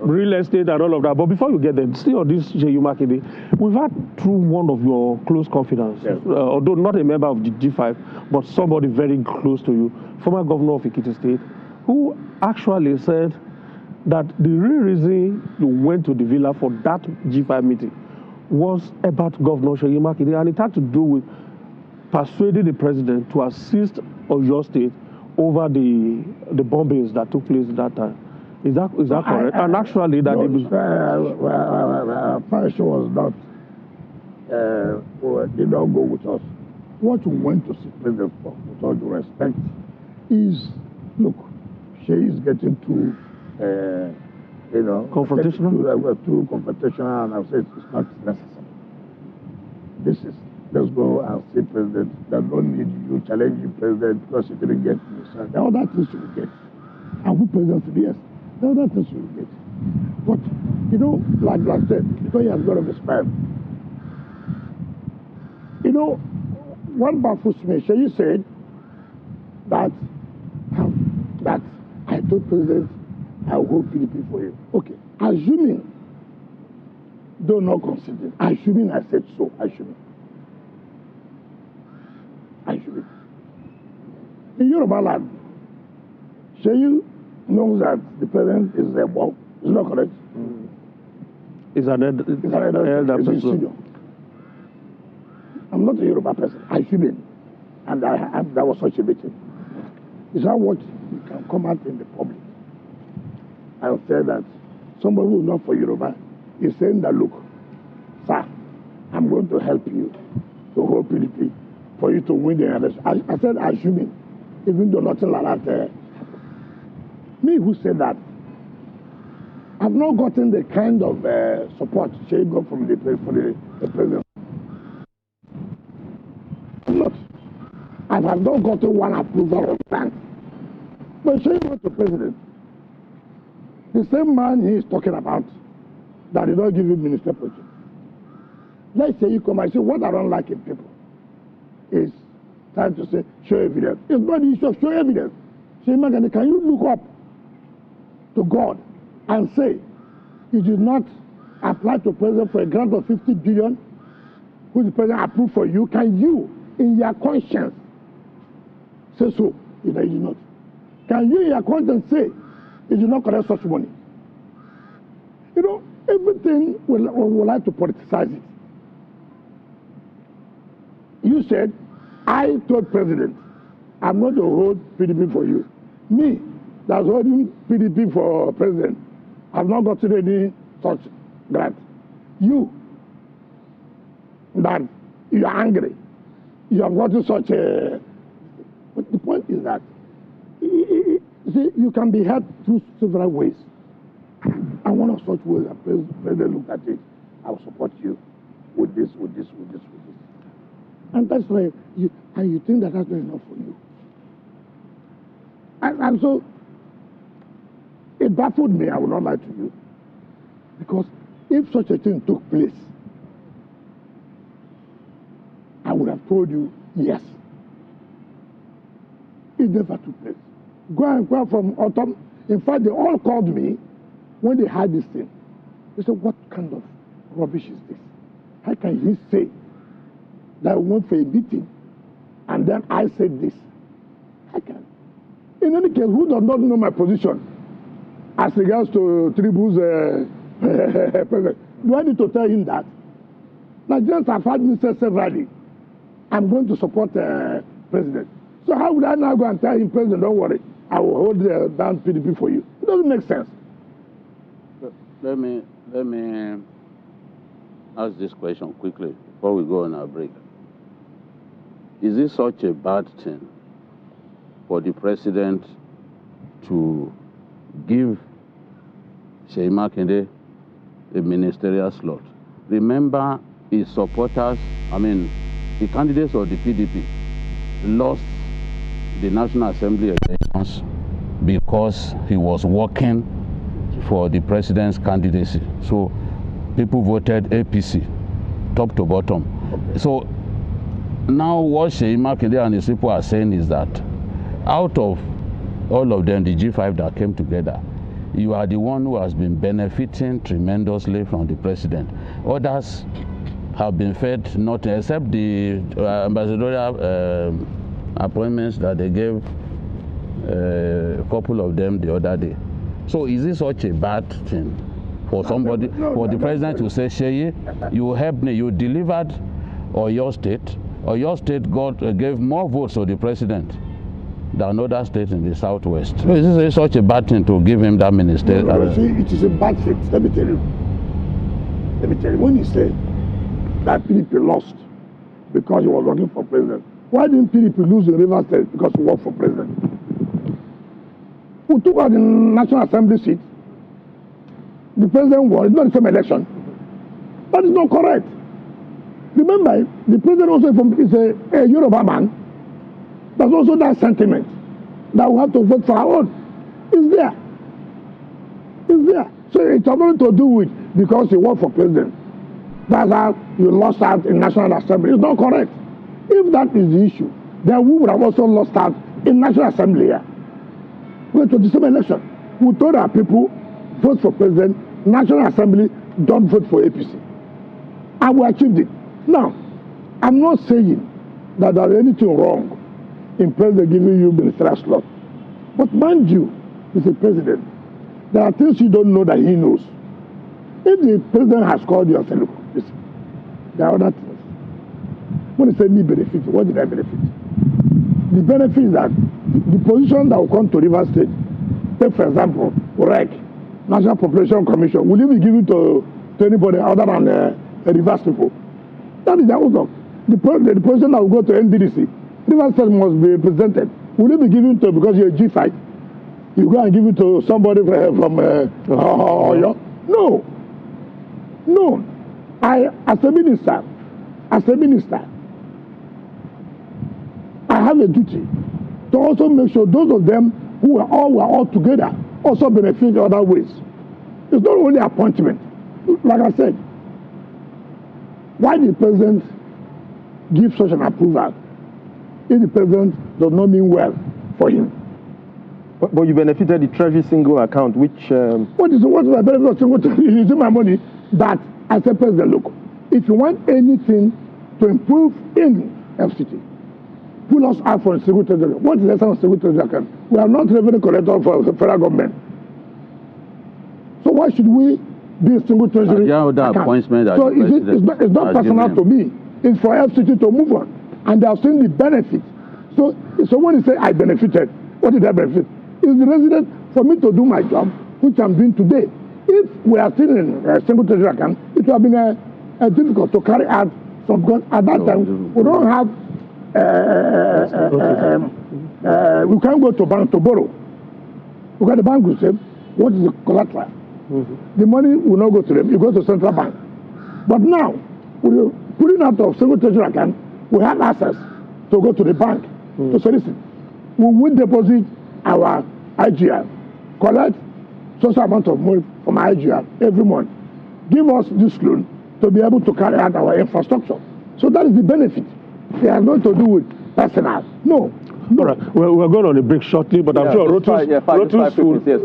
real estate and all of that. But before you get there, still on this J.U. Makinde, we've had through one of your close confidants, although not a member of the G5, but somebody very close to you, former governor of Ekiti State, who actually said that the real reason you went to the villa for that G5 meeting was about Governor Seyi Makinde, and it had to do with persuading the president to assist Oyo State over the bombings that took place at that time. Is that correct? And actually, that Passion was not did not go with us. What we went to see President for, with all due respect, is look, she is getting too, confrontational. Too confrontational, and I said it's not necessary. This is. Let's go and see President. There's no need you challenging President because you didn't get me. So there are other things you will get. And who President to be? Yes, there are other things you will get. But, like I said, because he has got of his time. What baffles me, you said that I told President I will hold PDP for you. Okay, assuming, though not considering, assuming I said so, assuming. In Yoruba land, Seyi knows that the president is a bomb. Is not correct? Is an elder person. I'm not a Yoruba person. I assuming, and there was such a meeting. Is that what you can come out in the public and say that somebody who is not for Yoruba is saying that, look, sir, I'm going to help you to hold PDP for you to win the election. I said assuming, even though nothing like that happened. Me who said that, I've not gotten the kind of support she got from the president. I'm not. I have not gotten one approval of that. But she went to president. The same man he is talking about that did not give him minister position. Let's say you come and say, what I don't like in people is trying to say, show evidence. It's not the issue of show evidence. Say, Magani, can you look up to God and say, you did not apply to president for a grant of 50 billion, who the president approved for you? Can you, in your conscience, say so? You did not. Can you, in your conscience, say, you did not collect such money? Everything we like to politicize it. You said, I told President, I'm going to hold PDP for you. Me, that's holding PDP for President, I've not gotten any such grant. You, that you are angry, you have gotten such a... But the point is that you can be helped through several ways. And one of such ways, the President looked at it, I will support you with this. And that's why you think that that's not enough for you. And so, it baffled me, I will not lie to you. Because if such a thing took place, I would have told you, yes. It never took place. Go and go from autumn. In fact, they all called me when they had this thing. They said, what kind of rubbish is this? How can he say that we went for a meeting and then I said this? I can. In any case, who does not know my position as regards to Tribu's president? Do I need to tell him that? Nigerians have had me say severally, I'm going to support president. So how would I now go and tell him, President, don't worry, I will hold down PDP for you? It doesn't make sense. Let me ask this question quickly before we go on our break. Is it such a bad thing for the president to give Seyi Makinde a ministerial slot? Remember, his supporters, the candidates of the PDP lost the National Assembly elections because he was working for the president's candidacy. So people voted APC, top to bottom. Okay. So now what Seyi Makinde and his people are saying is that out of all of them, the G5 that came together, you are the one who has been benefiting tremendously from the president. Others have been fed nothing except the ambassadorial appointments that they gave a couple of them the other day. So is it such a bad thing for somebody, for the president to say, Sheye, you helped me, you delivered Oyo State gave more votes to the president than other states in the southwest. So is it such a bad thing to give him that minister? See, it is a bad thing. Let me tell you. When you say that PDP lost because he was working for president, why didn't PDP lose in Rivers State because he worked for president? Who took out the National Assembly seat? The president won. It's not the same election. That is not correct. Remember, the president also is a Yoruba man. There's also that sentiment that we have to vote for our own. It's there. It's there. So it's nothing to do with because he worked for president. That's how you lost out in National Assembly. It's not correct. If that is the issue, then we would have also lost out in National Assembly here. Wait to the same election. We told our people, vote for president, National Assembly, don't vote for APC. And we achieved it. Now, I'm not saying that there is anything wrong in president giving you ministerial slot. But mind you, he's a president. There are things you don't know that he knows. If the president has called you and said, look, listen, there are other things. When he said me benefit, what did I benefit? The benefit is that the position that will come to Rivers State, take for example, Wike, National Population Commission, will you be given to anybody other than Rivers people? That is the outcome. The position that will go to NDDC, Rivers State must be represented. Will you be given to, because you're a G5, you go and give it to somebody from Oyo? No. No. As a minister, I have a duty to also make sure those of them who were all together also benefit in other ways. It's not only appointment. Like I said, why did the president give such an approval if the president does not mean well for him? But you benefited the Treasury single account, which... What is my benefit of single account? Using my money that I said, President, look, if you want anything to improve in FCT, pull us out for a single treasury. What is the essence of single treasury account? We are not revenue collector for the federal government. So why should we be a single treasury account? So it's not personal to me. It's for FCT to move on. And they have seen the benefit. So when you say I benefited, what did I benefit? It's the resident for me to do my job, which I'm doing today. If we are still in a single treasury account, it would have been difficult to carry out some, because at that time we don't have we can't go to bank to borrow. Because the bank will say, what is the collateral? The money will not go to them, it goes to central bank. But now, we're putting out of single treasury account, we have access to go to the bank to solicit. We will deposit our IGR, collect social amount of money from IGR every month, give us this loan to be able to carry out our infrastructure. So that is the benefit. It has nothing to do with personal. No. All right. We're going on a break shortly, but I'm sure Rotus will... the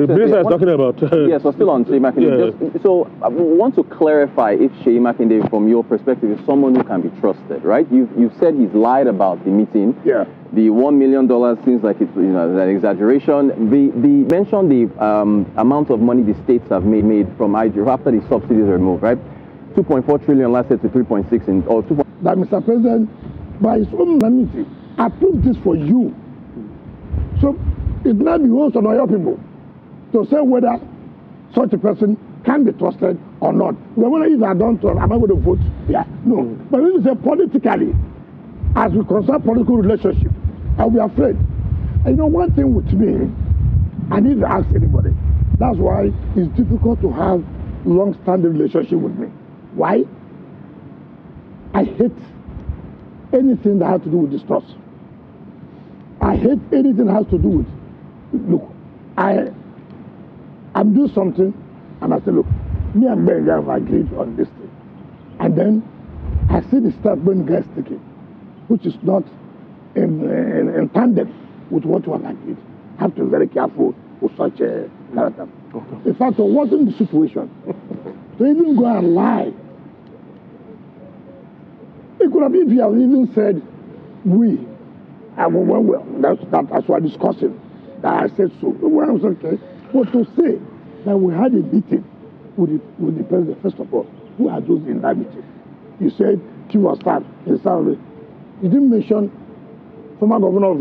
minister is talking about... yes, we're still on Sheye Makinde. Yeah. So I want to clarify if Sheye Makinde, from your perspective, is someone who can be trusted, right? You've said he's lied about the meeting. Yeah. The $1 million seems like it's an exaggeration. The mention the amount of money the states have made from IG after the subsidies are removed, right? 2.4 trillion last year to 3.6 in or 2. That Mr. President, by his own magnanimity, approved this for you. So it now behoves on our people to say whether such a person can be trusted or not. Whether if I don't trust, am I going to vote? Yeah, no. But if you say politically, as we concern political relationship, I'll be afraid. And one thing with me, I need to ask anybody. That's why it's difficult to have long-standing relationship with me. Why? I hate anything that has to do with distrust. I hate anything that has to do with, look, I'm doing something, and I say, look, me and Ben have agreed on this thing. And then I see the step Ben guys taking, which is not in tandem with what we have agreed. I have to be very careful with such a character. Okay. In fact, I wasn't the situation to even go and lie. It could have been if you have even said, that's what we're discussing. that I said so. Well, I was okay. But to say that we had a meeting with the president, first of all, who are those in that meeting? You said Chief of Staff in Saturday. You didn't mention former governor of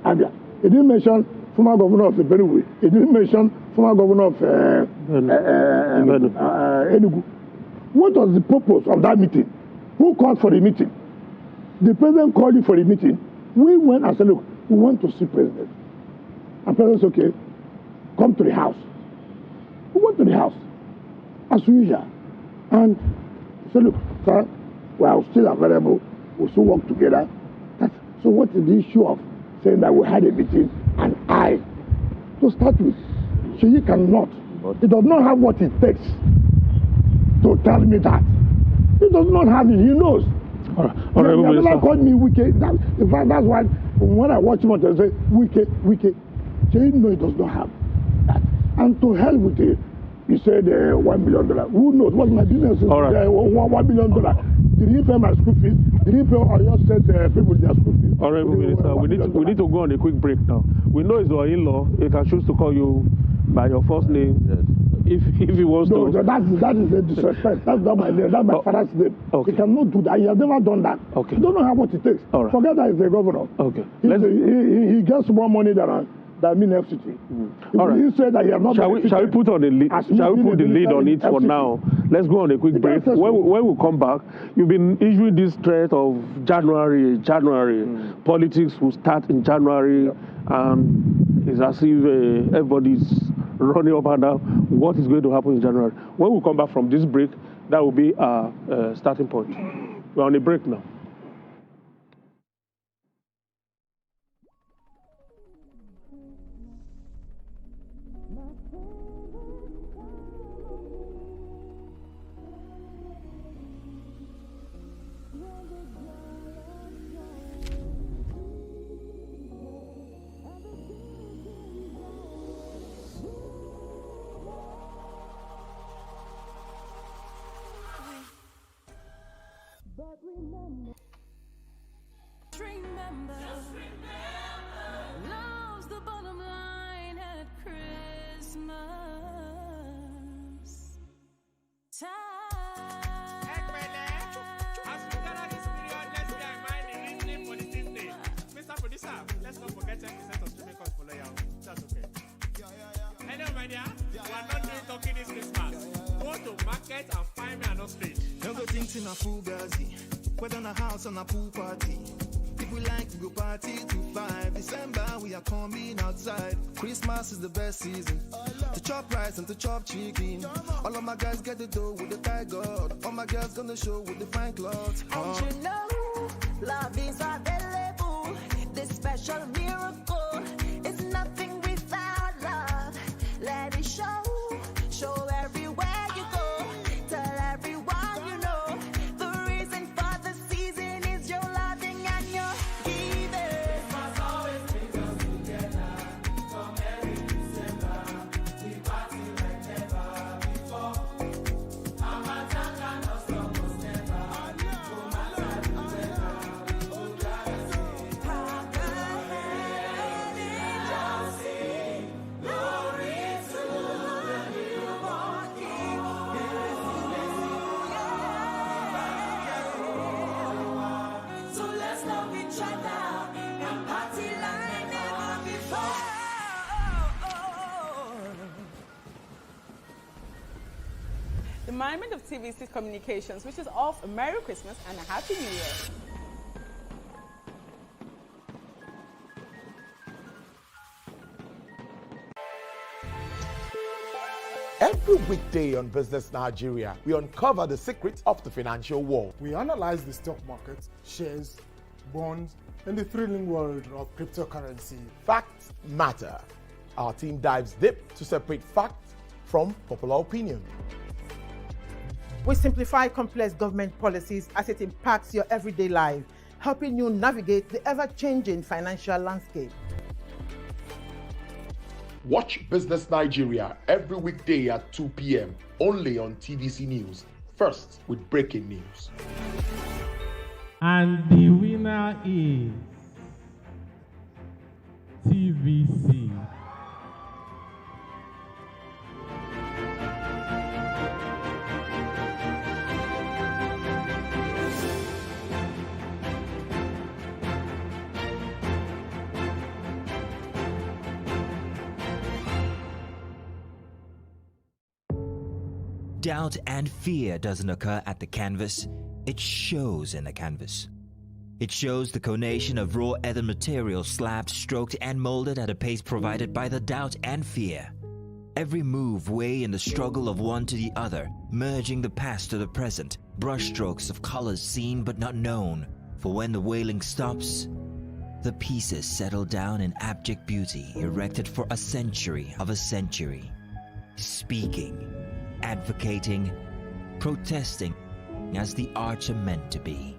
Abia. You didn't mention former governor of Benue. You didn't mention former governor of Enugu. What was the purpose of that meeting? Who called for the meeting? The president called you for the meeting. We went and said, look, we want to see president. And president said, okay, come to the house. We went to the house, as usual. And he said, look, sir, we are still available. We still work together. So what is the issue of saying that we had a meeting and to start with, she cannot. He does not have what it takes to tell me that. He does not have it. He knows. All right. He never called me Wike. In fact, that's why when I watch him, I say, Wike. She knows he does not have that. And to hell with it, he said $1 million. Who knows? What's my business? All right. $1 million. Did he pay my school fees? Did he pay Oyo State people their school fees? All right, Minister, we need to go on a quick break now. We know it's your in-law. He can choose to call you by your first name. Yes. If he wants to. No, that is a disrespect. That's not my name. That's my father's name. Okay. He cannot do that. He has never done that. Okay. He don't know how what it takes. All right. Forget that he's the governor. Okay. He gets more money than me FCT. All right. He said that he has not. Shall we put on the lead? Shall we put the lead on it for now? Let's go on a quick break. When we come back, you've been issuing this threat of January. Politics will start in January, and it's as if everybody's running up and down. What is going to happen in January? When we come back from this break, that will be our starting point. We're on a break now. Just remember, love's the bottom line at Christmas time. As we gather this period, let's bear in mind the reasoning for the Tuesday. Mr. Producer, let's not forget 10% of streaming costs for layout. That's okay. Hello, my dear. We are not doing talking this Christmas. Go to market and find me an ostrich. Don't go things in a fugazi. Whether on a house or a pool party. If we like to go party to 5 December, we are coming outside. Christmas is the best season to chop rice and to chop chicken. All of my guys get the dough with the tiger. All my girls gonna show with the fine clothes. And you know, love is available. This special miracle is nothing without love. Let it show everywhere you go. Tell everyone you know. The reason for the season is your loving and your giving. Christmas always brings us together. From every December, we party like never before. Amatanga no stop us never. No matter the weather, we go glad say. Have the head angels sing. Glory to the newborn King. So let's love each other and party like never before. The management of TVC Communications wishes all a Merry Christmas and a Happy New Year. Every weekday on Business Nigeria, we uncover the secrets of the financial world. We analyze the stock market, shares, bonds, and the thrilling world of cryptocurrency. Facts matter. Our team dives deep to separate facts from popular opinion. We simplify complex government policies as it impacts your everyday life, helping you navigate the ever-changing financial landscape. Watch Business Nigeria every weekday at 2 p.m. only on TVC News. First with breaking news. And the winner is TVC. Doubt and fear doesn't occur at the canvas, it shows in the canvas. It shows the conation of raw earthen material slabbed, stroked, and molded at a pace provided by the doubt and fear. Every move way in the struggle of one to the other, merging the past to the present, brushstrokes of colors seen but not known. For when the wailing stops, the pieces settle down in abject beauty erected for a century of a century. Speaking, advocating, protesting as the arts are meant to be.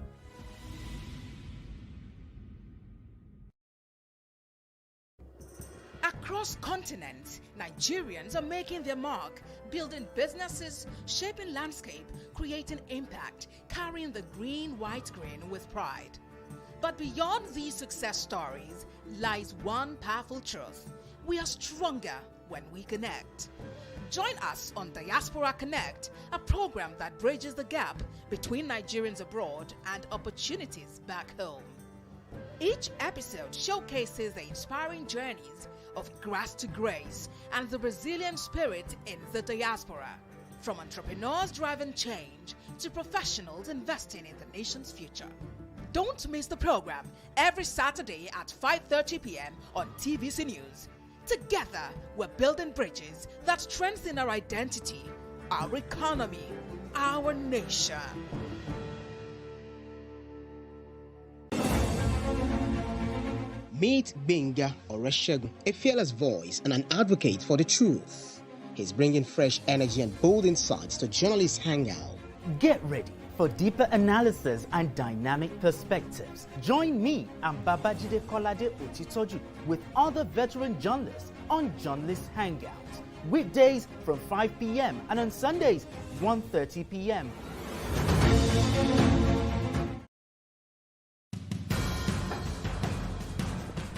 Across continents, Nigerians are making their mark, building businesses, shaping landscape, creating impact, carrying the green, white green with pride. But beyond these success stories lies one powerful truth. We are stronger when we connect. Join us on Diaspora Connect, a program that bridges the gap between Nigerians abroad and opportunities back home. Each episode showcases the inspiring journeys of grass to grace and the resilient spirit in the diaspora. From entrepreneurs driving change to professionals investing in the nation's future. Don't miss the program every Saturday at 5:30 p.m. on TVC News. Together, we're building bridges that strengthen our identity, our economy, our nation. Meet Benga Oreshegun, a fearless voice and an advocate for the truth. He's bringing fresh energy and bold insights to Journalists Hangout. Get ready for deeper analysis and dynamic perspectives. Join me and Babajide Kolade Otitoju with other veteran journalists on Journalists Hangout. Weekdays from 5 p.m. and on Sundays 1:30 p.m.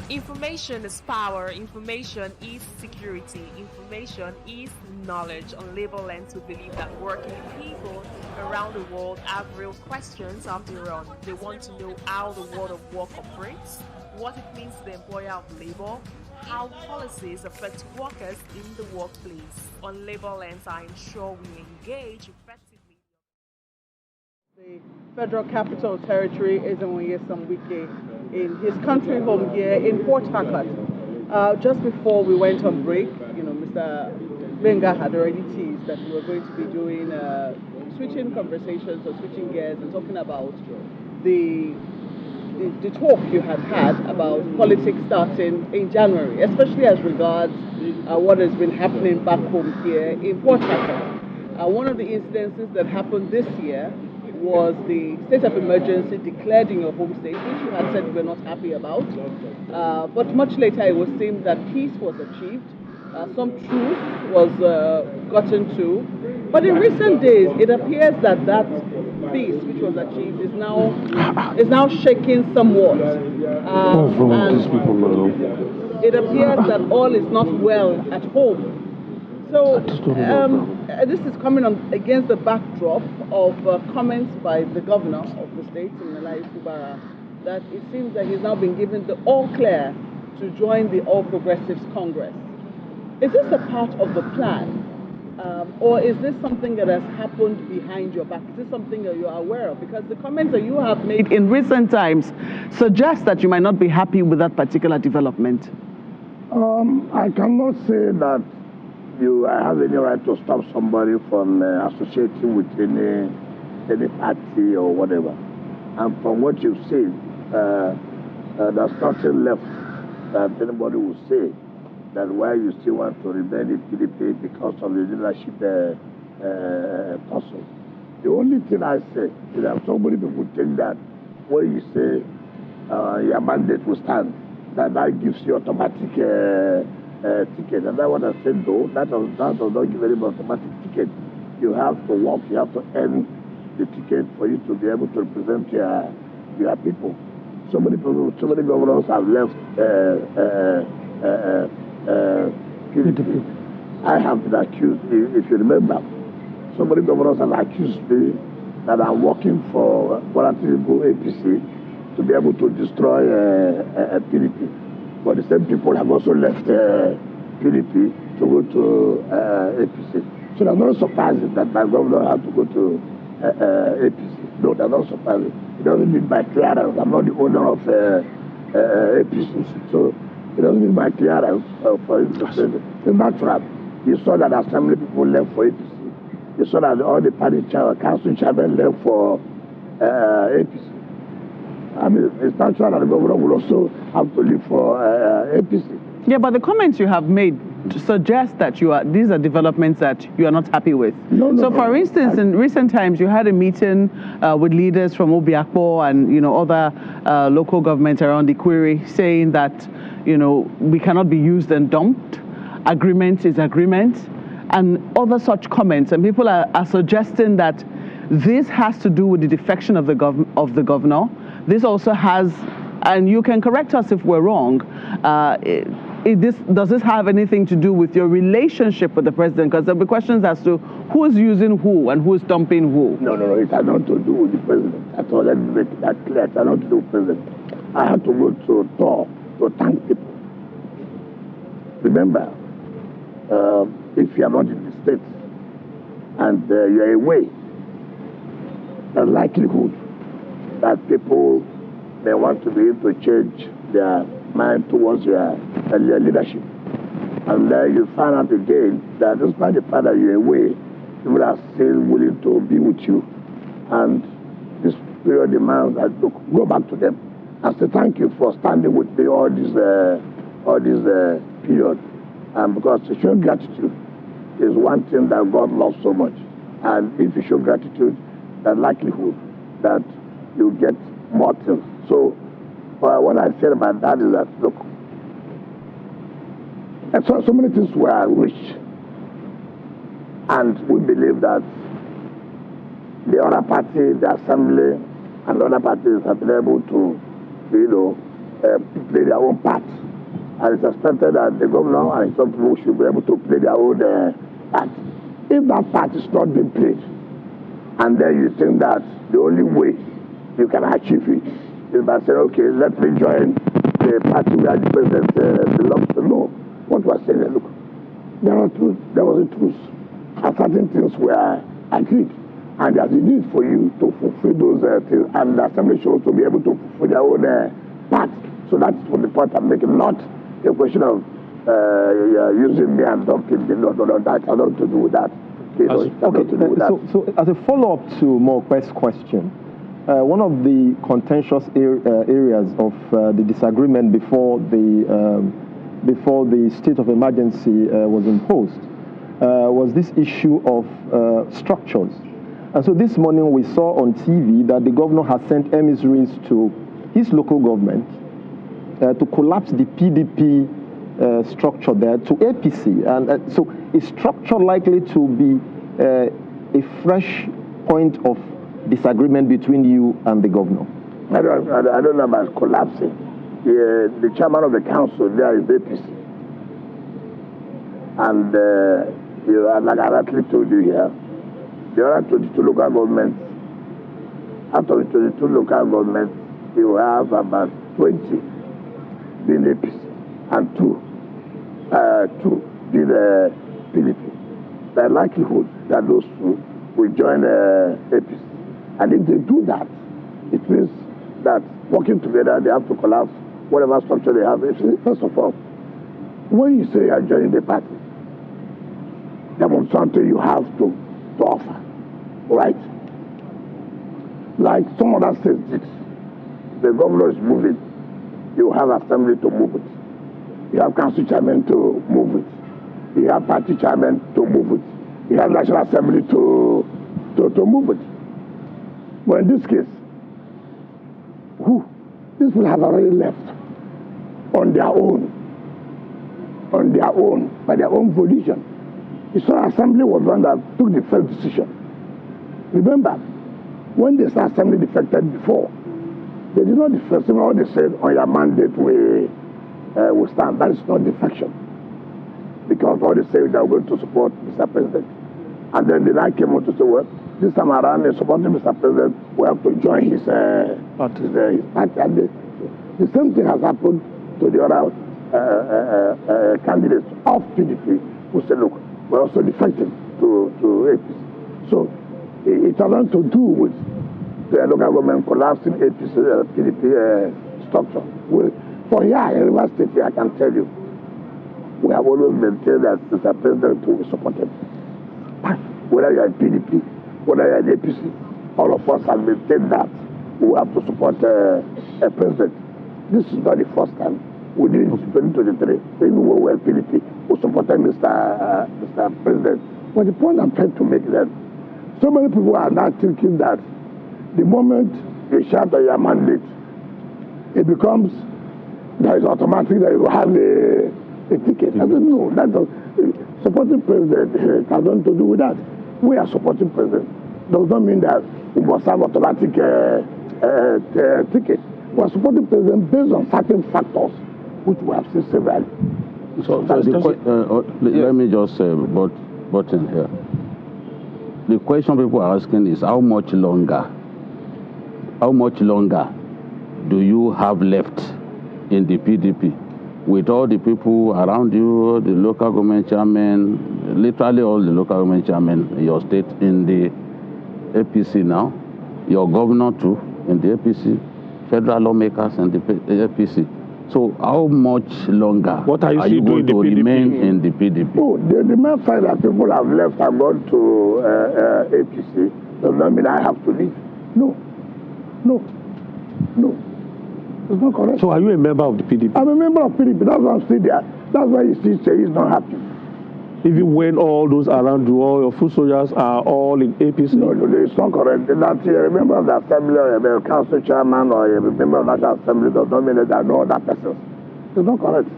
Information is power, information is security, information is knowledge. On Labor Lens, we believe that working people around the world have real questions of their own. They want to know how the world of work operates, what it means to the employer of labor, how policies affect workers in the workplace. On Labor Lens, I ensure we engage effectively. The Federal Capital Territory is in Nyesome, Wike, in his country home here in Port Harcourt. Just before we went on break, Mr. Benga had already teased that we were going to be doing switching conversations or switching gears and talking about the talk you had about politics starting in January, especially as regards what has been happening back home here in Port Harcourt. One of the incidences that happened this year was the state of emergency declared in your home state, which you had said you were not happy about. But much later it was seen that peace was achieved, some truth was gotten to. But in recent days, it appears that peace which was achieved is now shaking somewhat. And it appears that all is not well at home. So this is coming on against the backdrop of comments by the governor of the state, Nalai Fubara, that it seems that he's now been given the all clear to join the All Progressives Congress. Is this a part of the plan, or is this something that has happened behind your back? Is this something that you are aware of? Because the comments that you have made in recent times suggest that you might not be happy with that particular development. I cannot say that you have any right to stop somebody from associating with any party or whatever. And from what you've said, there's nothing left that anybody will say that why you still want to remain in PDP because of the leadership tussle. The only thing I say is that so many people think that when you say your mandate will stand, that gives you automatic ticket. And that's what I said though, that does not give anybody automatic ticket. You have to work, you have to earn the ticket for you to be able to represent your people. So many governors have left PDP. I have been accused, if you remember, so many governors have accused me that I'm working for APC to be able to destroy PDP. But the same people have also left PDP to go to APC. So they're not surprised that my governor had to go to APC. No, they're not surprised. It doesn't need my clearance. I'm not the owner of APC. So it doesn't need my clearance for it to say it's natural. You saw that assembly people left for APC. You saw that all the party council chairmen left for APC. I mean, it's natural that the governor will also have to leave for APC. Yeah, but the comments you have made suggest that these are developments that you are not happy with. So, for instance, in recent times, you had a meeting with leaders from Obiakpo and other local governments around the Query, saying that we cannot be used and dumped. Agreement is agreement, and other such comments. And people are suggesting that this has to do with the defection of the governor. This also has, and you can correct us if we're wrong. Does this have anything to do with your relationship with the president? Because there'll be questions as to who is using who and who is dumping who. No, it has nothing to do with the president. That's all. Let me make that clear. It has nothing to do with the president. I had to go to talk to thank people. Remember, if you are not in the state and you are away, the likelihood that people may want to be able to change their mind towards your leadership. And then you find out again that despite the fact that you're away, people are still willing to be with you. And this period demands that look, go back to them and say thank you for standing with me all this period. And because to show gratitude is one thing that God loves so much. And if you show gratitude, the likelihood that you get more things. So what I said about that is that, look, so many things were rich, and we believe that the other party, the assembly, and the other parties have been able to, play their own part. And it's expected that the governor and some people should be able to play their own part. If that part is not being played, and then you think that the only way you can achieve it is by saying, okay, let me join the party where the president belongs to. No. What was saying, look, there was a truth. And certain things were agreed. And there's a need for you to fulfill those things. And the assembly should also be able to fulfill their own part. So that's what the point I'm making, not a question of using me and dumping me. No, that has nothing to do with that. So as a follow-up to Mokwe's question, one of the contentious areas of the disagreement before the state of emergency was imposed was this issue of structures. And so this morning we saw on TV that the governor has sent emissaries to his local government to collapse the PDP structure there to APC. And so is structure likely to be a fresh point of disagreement between you and the governor? I don't know about collapsing. The chairman of the council there is APC. And like I rightly told you here, there are 22 local governments. Out of the 22 local governments, you have about 20 being APC and two being PDP. The likelihood that those two will join APC. And if they do that, it means that working together, they have to collapse whatever structure they have. First of all, when you say you are joining the party, there was something you have to offer, right? Like some other states did. The governor is moving. You have assembly to move it. You have council chairman to move it. You have party chairman to move it. You have national assembly to move it. But in this case, these people have already left on their own, by their own volition. The National Assembly was one that took the first decision. Remember, when the Assembly defected before, they did not defect. All they said, on your mandate, we stand. That is not defection. Because all they said, they are going to support Mr. President. And then the night came out to say, well, this time around, they supporting Mr. President, we have to join his party. And the same thing has happened to the other candidates of PDP who said, look, we're also defecting to to APC. So it has nothing to do with the local government collapsing APC, PDP structure. For here in Rivers State, I can tell you, we have always maintained that Mr. President to be supported. Whether you are in PDP, whether you are in APC, all of us have maintained that we have to support a president. This is not the first time. We did it in 2023. Even when we were in PDP, we supported Mr. President. But the point I'm trying to make is that so many people are now thinking that the moment you shout on your mandate, it becomes that is automatic that you have a ticket. I don't know. That supporting president has nothing to do with that. We are supporting president. Does not mean that we must have automatic ticket. We are supporting president based on certain factors, which we have seen severally. Let me just butt in here. The question people are asking is how much longer do you have left in the PDP with all the people around you, the local government chairman, literally all the local government chairmen in your state in the APC now, your governor too in the APC, federal lawmakers in the APC. So how much longer are you going to remain in the PDP? Oh, the main fact that people have left and gone to APC does not mean I have to leave. No. It's not correct. So are you a member of the PDP? I'm a member of PDP. That's why I'm still there. That's why you see he's not happy. Even when all those around you, all your foot soldiers are all in APC? No, it's not correct. That you're a member of the assembly or a council chairman or a member of that assembly does not mean that there are no other persons. It's not correct.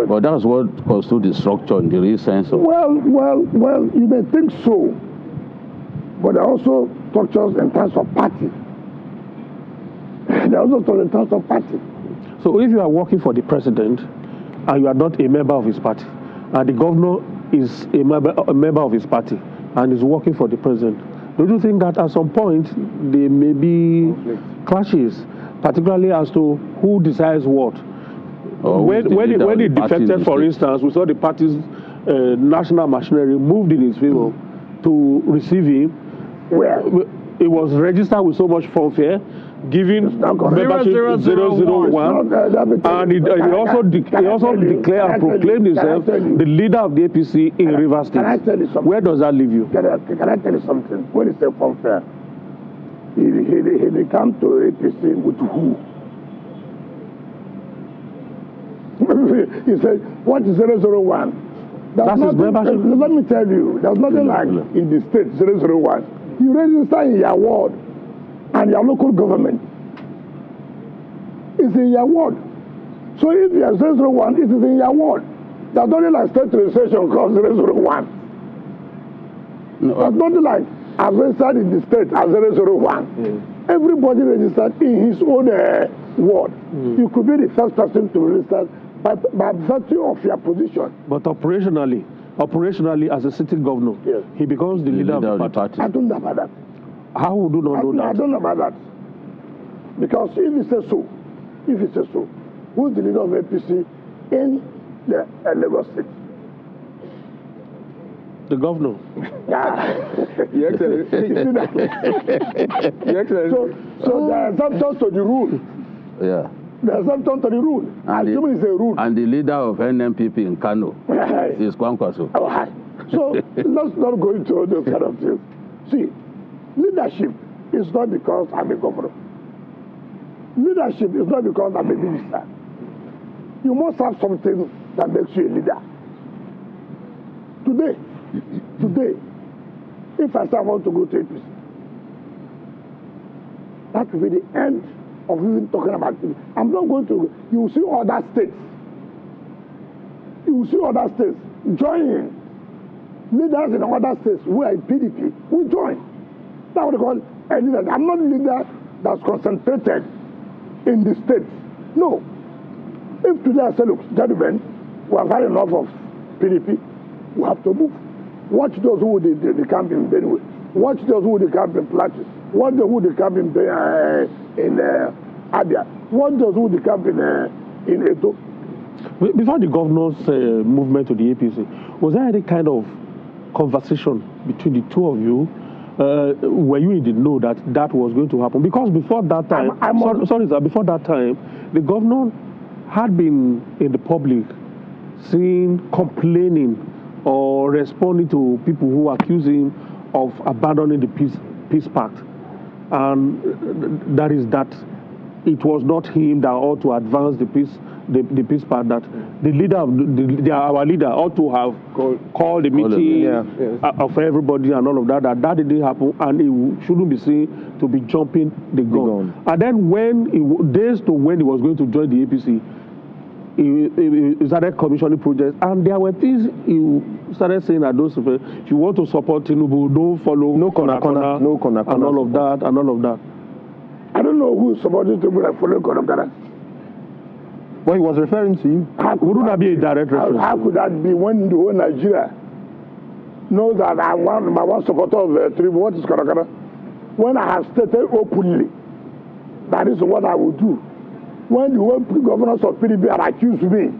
But that's what constitutes the structure in the real sense of... Well, you may think so. But there are also structures in terms of party. There are also structures in terms of party. So if you are working for the president and you are not a member of his party, and the governor is a member of his party and is working for the president, don't you think that at some point there may be clashes, particularly as to who decides what? When he defected, for instance, we saw the party's national machinery moved in his favor to receive him. Well, it was registered with so much fanfare, giving membership 001, and he also declared and proclaimed himself the leader of the APC in Rivers State. Can I tell you something? Where does that leave you? Can I tell you something? When he said fanfare, he came to APC with who? He said, what is 001? That's his membership. Let me tell you, there's nothing like in the state 001. You register in your ward and your local government. It's in your ward. So if you are 001, it is in your ward. There's nothing like state registration called 001. There's nothing like I've registered in the state as 001. Everybody registered in his own ward. You could be the first person to register by virtue of your position. But operationally, as a sitting governor, he becomes the leader of the party. I don't know about that. How would you not know that? I don't know about that. Because if he says so, who's the leader of APC in the Lagos State? The governor. Your Excellency. You see that? Your Excellency. So there are exemptions to the rule. Yeah. There are exemptions to the rule. And the leader of NMPP in Kano is Kwankwaso. So let's not go into those kind of things. See, leadership is not because I'm a governor. Leadership is not because I'm a minister. You must have something that makes you a leader. Today, if I say I want to go to APC, that will be the end of even talking about it. I'm not going to. You will see other states. You will see other states joining. Leaders in other states who are in PDP will join. That's what they call a leader. I'm not a leader that's concentrated in the states. No. If today I say, look, gentlemen, we have had enough of PDP, we have to move. Watch those who would the camp in Benue. Watch those who would the camp in Plateau. Watch those who would the camp in Abia. Watch those who would the camp in Edo. Before the governor's movement to the APC, was there any kind of conversation between the two of you? Were you in the know that that was going to happen? Because before that time, sorry, sir, before that time, the governor had been in the public seen complaining or responding to people who accuse him of abandoning the peace pact. And that is that it was not him that ought to advance the peace pact, that the leader of our leader ought to have called a meeting of everybody and all of that. That didn't happen, and he shouldn't be seen to be jumping the gun. And then days to when he was going to join the APC, he started commissioning projects, and there were things he started saying that those people, if you want to support Tinubu, don't follow no corner, and all of that, I don't know who is supporting Tinubu and following corner. Well, he was referring to you. Wouldn't that be a direct reference? How could that be when the whole Nigeria knows that I'm one supporter of Tinubu? What is corner? When I have stated openly that is what I will do. When the whole governors of PDP have accused me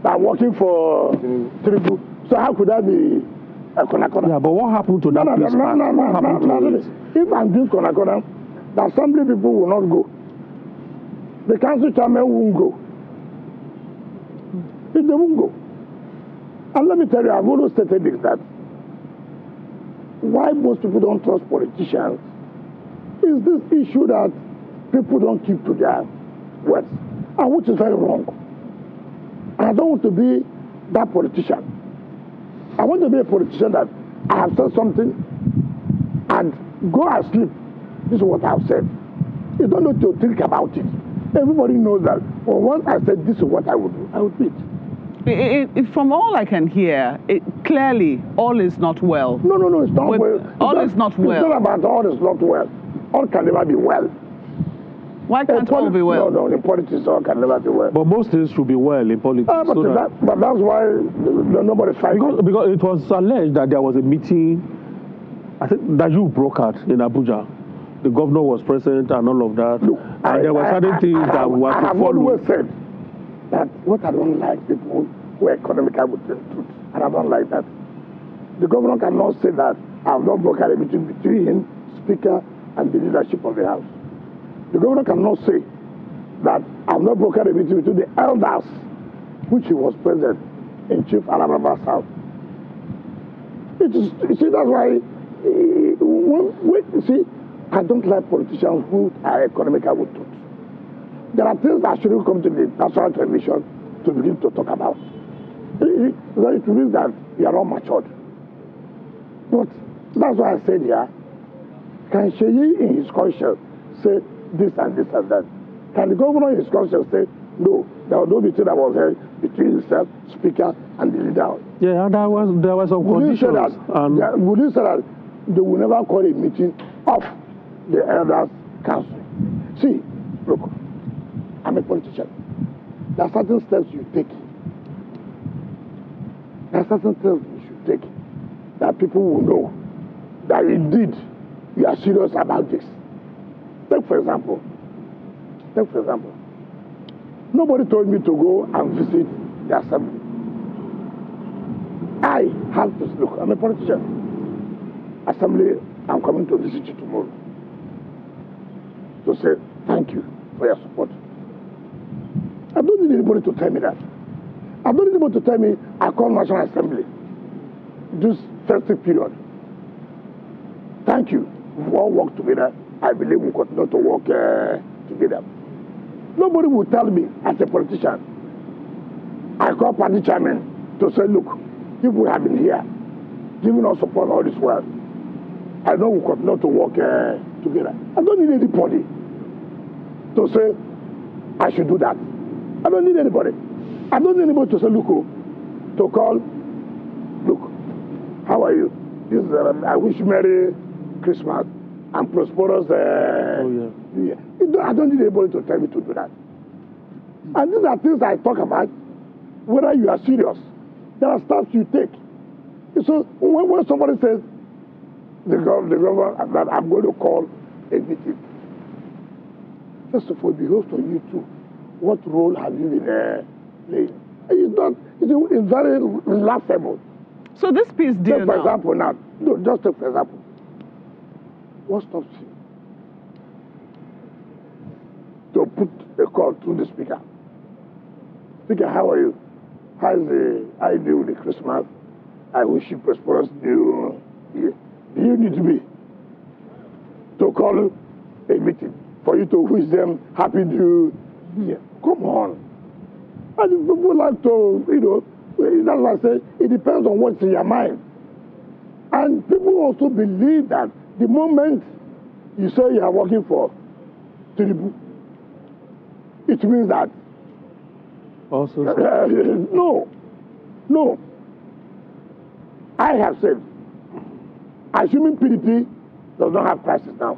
that I'm working for Tinubu, so how could that be a corner? Yeah, but what happened to that peace pact? If I'm doing corner, the assembly people will not go. The council chairman won't go. If they won't go. And let me tell you, I've always stated this, that why most people don't trust politicians is this issue that people don't keep to their words, and which is very wrong. And I don't want to be that politician. I want to be a politician that I have said something and go and sleep. This is what I've said. You don't need to think about it. Everybody knows that. Well, once I said this is what I would do, I would do it. From all I can hear, clearly all is not well. No, it's not well. All is not well. It's not about all is not well. All can never be well. Why can't all be well? No, in politics all can never be well. But most things should be well in politics. But that's why nobody fights. Because it was alleged that there was a meeting, I think, that you broke out in Abuja. The governor was present and all of that. Look, and there were certain things that were to follow. I have always said that what I don't like people who are economical with the truth. And I don't like that. The governor cannot say that I have not broken a meeting between Speaker and the leadership of the House. The governor cannot say that I have not broken a meeting between the elders, which he was present in Chief Alabama South. You see, that's why, I don't like politicians who are economical with truth. There are things that shouldn't come to the national television to begin to talk about. It means that you are not matured. But that's why I said here, can Sheyi in his conscience say this and this and that? Can the governor in his conscience say, no, there was no meeting that was held between himself, Speaker, and the leader? Yeah, and there was some conditions. Would you say that they will never call a meeting of the Elders Council? See, look, I'm a politician. There are certain steps you take. There are certain steps you should take that people will know that indeed you are serious about this. Take for example, nobody told me to go and visit the assembly. I have to look, I'm a politician. Assembly, I'm coming to visit you tomorrow to say thank you for your support. I don't need anybody to tell me that. I don't need anybody to tell me I call National Assembly this festive period. Thank you. We all work together. I believe we continue to work together. Nobody will tell me as a politician. I call party chairman to say, look, if we have been here, giving us support all this while, I know we continue to work together. I don't need anybody to say I should do that. I don't need anybody. I don't need anybody to say, look, to call, look, how are you? This I wish you Merry Christmas and prosperous New Year. I don't need anybody to tell me to do that. And these are things I talk about, whether you are serious. There are steps you take. So when somebody says, the governor, that I'm going to call a meeting, first of all, it behoves on you too. What role have you been playing? It's very laughable So this peace deal Take for example now, no, just take for example. What stops you to put a call through the speaker? Speaker, how are you? How you doing with the Christmas? I wish you prosperous new year. Do you need me to call a meeting for you to wish them happy new year? Come on. And people like to, that's why I say it depends on what's in your mind. And people also believe that the moment you say you are working for Tinubu, it means that. Also, no. I have said, assuming PDP does not have crisis now,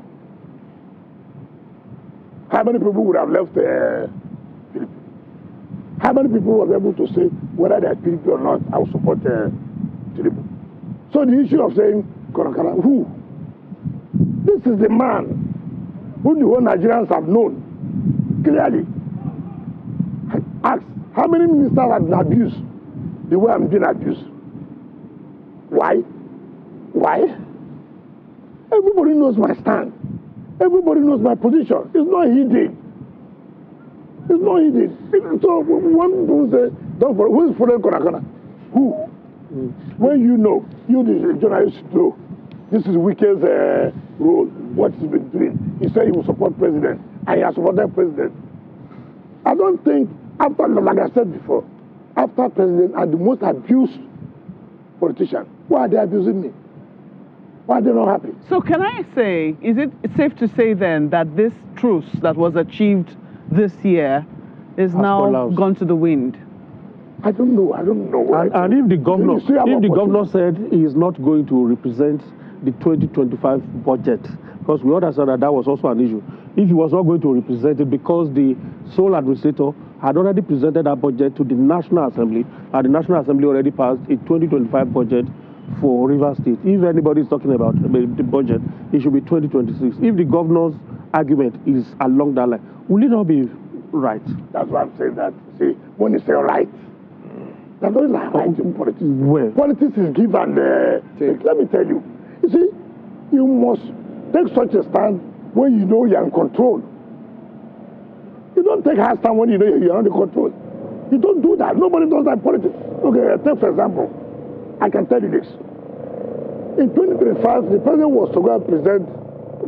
how many people would have left PDP? How many people was able to say whether they are PDP or not, I will support Tinubu? So the issue of saying, who? This is the man who the whole Nigerians have known clearly. Ask, how many ministers have been abused the way I'm being abused? Why? Everybody knows my stand. Everybody knows my position. It's not hidden. So when people say, who is following Korakana? Who? When you know, you the journalist know, this is Wike's role, what he's been doing. He said he will support president, and he has supported president. I don't think, after, like I said before, after president are the most abused politician, why are they abusing me? Why are they not happy? So can I say, is it safe to say then that this truce that was achieved this year is now gone to the wind? I don't know. And if the governor said he is not going to represent the 2025 budget, because we understand that was also an issue. If he was not going to represent it because the sole administrator had already presented that budget to the National Assembly, and the National Assembly already passed a 2025 budget for Rivers State. If anybody is talking about the budget, it should be 2026. If the governor's argument is along that line, will it not be right? That's why I'm saying that. See, when you say right, that's not like right in politics. Well, politics is give and take. Let me tell you. You see, you must take such a stand when you know you're in control. You don't take hard stand when you know you're under control. You don't do that. Nobody does that in politics. Okay, take for example, I can tell you this. In 2025, the president was to go and present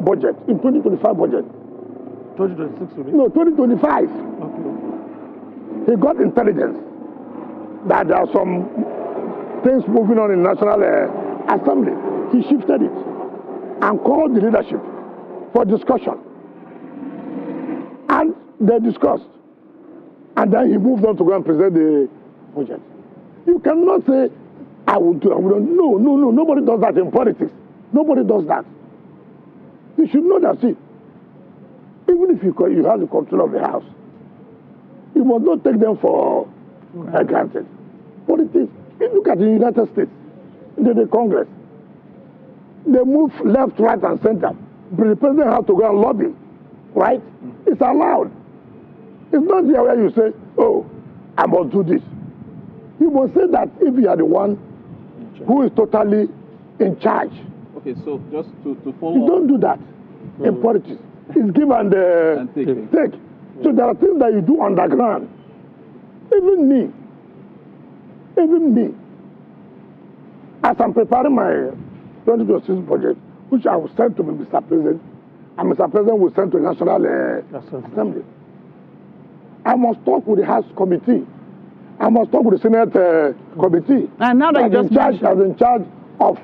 budget. In 2025 budget. 2026 will be? No, 2025. Okay. He got intelligence that there are some things moving on in National Assembly. He shifted it and called the leadership for discussion. And they discussed. And then he moved on to go and present the budget. You cannot say, I will do, I will not. No. Nobody does that in politics. Nobody does that. You should know that, see, even if you have the control of the house, you must not take them for granted. Politics, you look at the United States, the Congress, they move left, right, and center. The president has to go and lobby, right? It's allowed. It's not there where you say, oh, I must do this. You must say that if you are the one who is totally in charge. Okay, so just to follow you don't do that in politics. It's give and take. So there are things that you do underground. Even me, as I'm preparing my 2026 budget, which I will send to Mr. President, and Mr. President will send to the National Assembly, I must talk with the House Committee. I must talk with the Senate Committee. And now that you just mentioned in charge of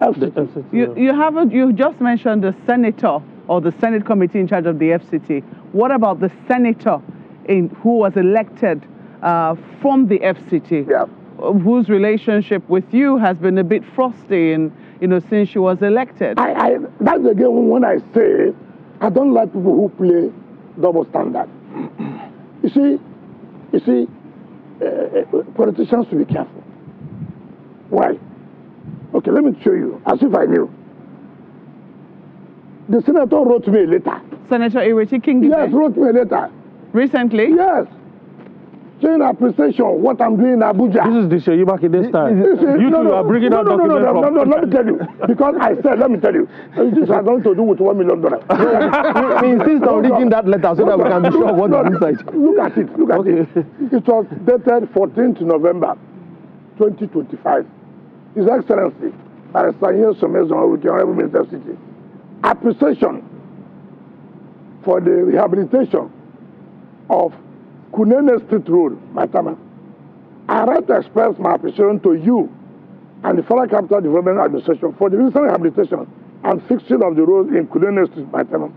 FCT. You just mentioned the senator or the Senate Committee in charge of the FCT. What about the senator who was elected from the FCT, whose relationship with you has been a bit frosty since she was elected? That's again when I say I don't like people who play double standard. You see, politicians should be careful. Why? Okay, let me show you, as if I knew. The senator wrote me a letter. Senator Ireti King? Yes, wrote me a letter. Recently? Yes. showing appreciation of what I'm doing in Abuja. This is the Sheyi Makinde style. You two are bringing out documents from... No, let me tell you. Because I said, let me tell you. This has nothing to do with $1 million. We insist on reading that letter so that we can be sure what is inside. Look at it. It was dated 14th November 2025. His Excellency, Barrister Nyesome, Honorable Minister City, appreciation for the rehabilitation of Kunene Street Road, Matama. I write to express my appreciation to you and the Federal Capital Development Administration for the recent rehabilitation and fixing of the road in Kunene Street, Matama.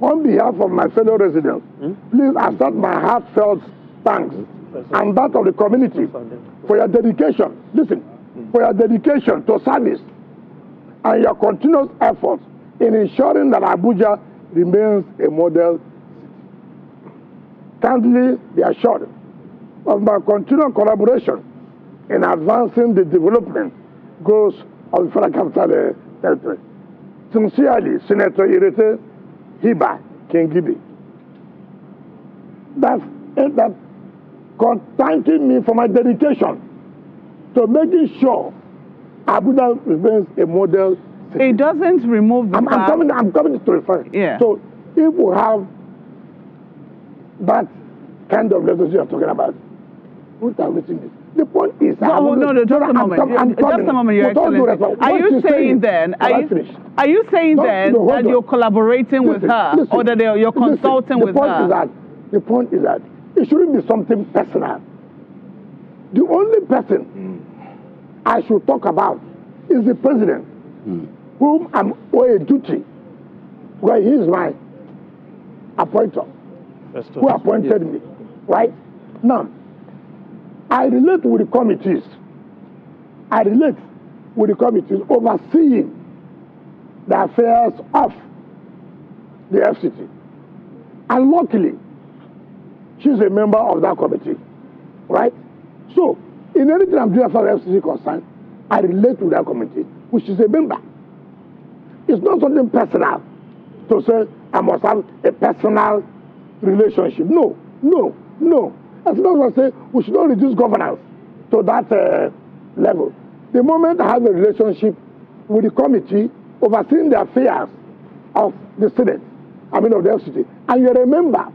On behalf of my fellow residents, please accept my heartfelt thanks and that of the community for your dedication, for your dedication to service and your continuous efforts in ensuring that Abuja remains a model city. Kindly be assured of my continued collaboration in advancing the development goals of the Federal Capital Territory. Sincerely, Senator Irete Hiba Kingibi. Thanking me for my dedication to making sure Abuja remains a model city. It doesn't remove the fact... I'm coming to refer. Yeah. So if we have that kind of relationship you're talking about, what are we saying? The point is... just a moment, Your Excellency. Are you saying then that you're collaborating with her or that you're consulting with her? The point is that it shouldn't be something personal. The only person I should talk about is the president, whom I'm owed a duty, where he is my appointer, who appointed me, right? Now, I relate with the committees. Overseeing the affairs of the FCT. And luckily, she's a member of that committee, right? So, in anything I'm doing as far as FCT concerned, I relate to that committee, which is a member. It's not something personal to say I must have a personal relationship. No. As long as I say we should not reduce governance to that level. The moment I have a relationship with the committee overseeing the affairs of the Senate, of the FCT, and you're a member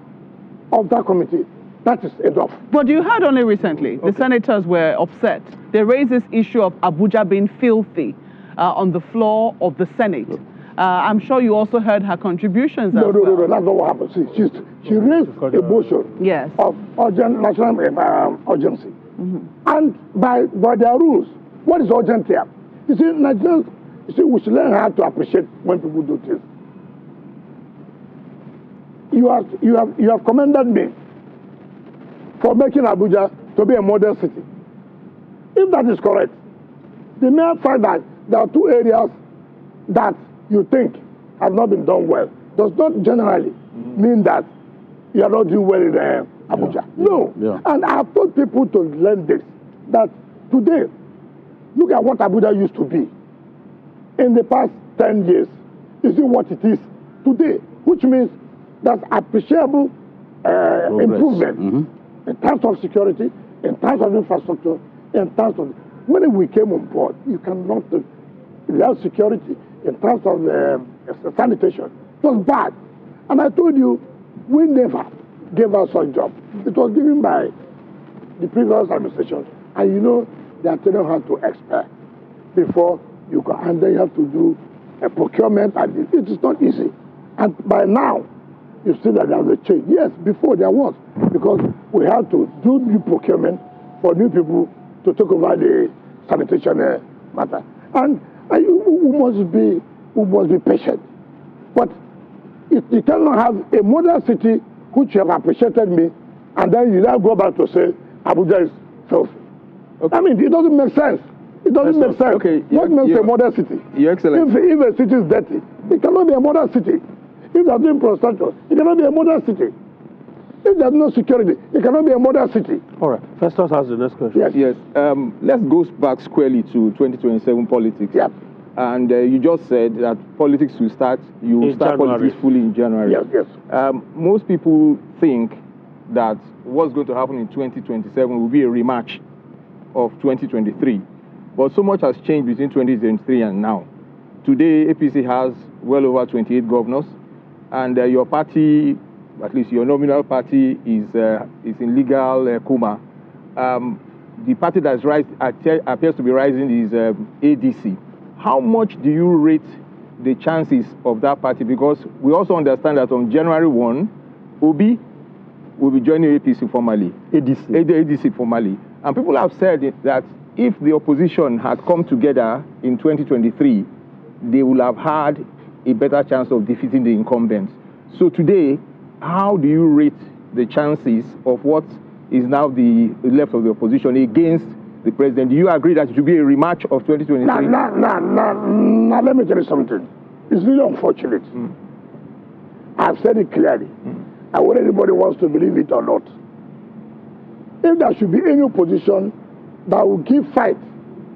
of that committee, that is enough. But you heard only recently, the senators were upset. They raised this issue of Abuja being filthy on the floor of the Senate. I'm sure you also heard her contributions as well. No, that's not what happened. She raised a motion of national urgency. And by their rules, what is urgent here? You see, Nigerians, we should learn how to appreciate when people do things. You have commended me for making Abuja to be a model city. If that is correct, the mere fact that there are two areas that you think have not been done well does not generally mean that you are not doing well in Abuja. No. And I've told people to learn this, that today, look at what Abuja used to be in the past 10 years. You see what it is today, which means that's appreciable improvement in terms of security, in terms of infrastructure, in terms of... When we came on board, you cannot... without security, in terms of sanitation, it was bad. And I told you, we never gave us a job. It was given by the previous administration. And you know, they are telling how to expect before you go. And then you have to do a procurement. And it is not easy. And by now, you see that there's a change. Yes, before there was. Because we had to do new procurement for new people to take over the sanitation matter. And we must be patient. But you cannot have a modern city which you have appreciated me, and then you now go back to say Abuja is filthy. I mean, it doesn't make sense. It doesn't make sense. What makes a modern city? Your Excellency. If a city is dirty, it cannot be a modern city. If they are doing infrastructure, it cannot be a modern city. If there's no security, it cannot be a modern city. All right. Festus has the next question. Yes. Let's go back squarely to 2027 politics. Yep. And you just said that politics will start. You start politics fully in January. Yes. Most people think that what's going to happen in 2027 will be a rematch of 2023. But so much has changed between 2023 and now. Today, APC has well over 28 governors, and your party, at least your nominal party, is in legal coma. The party that appears to be rising is ADC. How much do you rate the chances of that party? Because we also understand that on January 1, Obi will be joining APC formally. ADC formally. And people have said that if the opposition had come together in 2023, they would have had a better chance of defeating the incumbents. So today, how do you rate the chances of what is now the left of the opposition against the president? Do you agree that it should be a rematch of 2023? Now, let me tell you something. It's really unfortunate. I've said it clearly. And whether anybody wants to believe it or not, if there should be any opposition that will give fight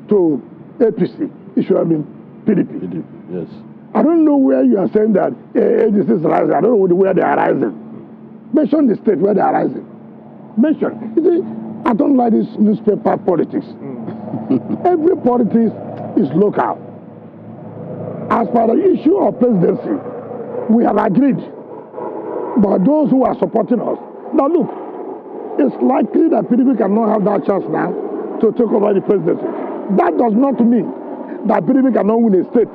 to APC, it should have been PDP. Yes. I don't know where you are saying that ADC is rising. I don't know where they are rising. Mention the state where they are rising. Mention. You see, I don't like this newspaper politics. Every politics is local. As per the issue of presidency, we have agreed. But those who are supporting us, now look, it's likely that PDP cannot have that chance now to take over the presidency. That does not mean that PDP cannot win a state.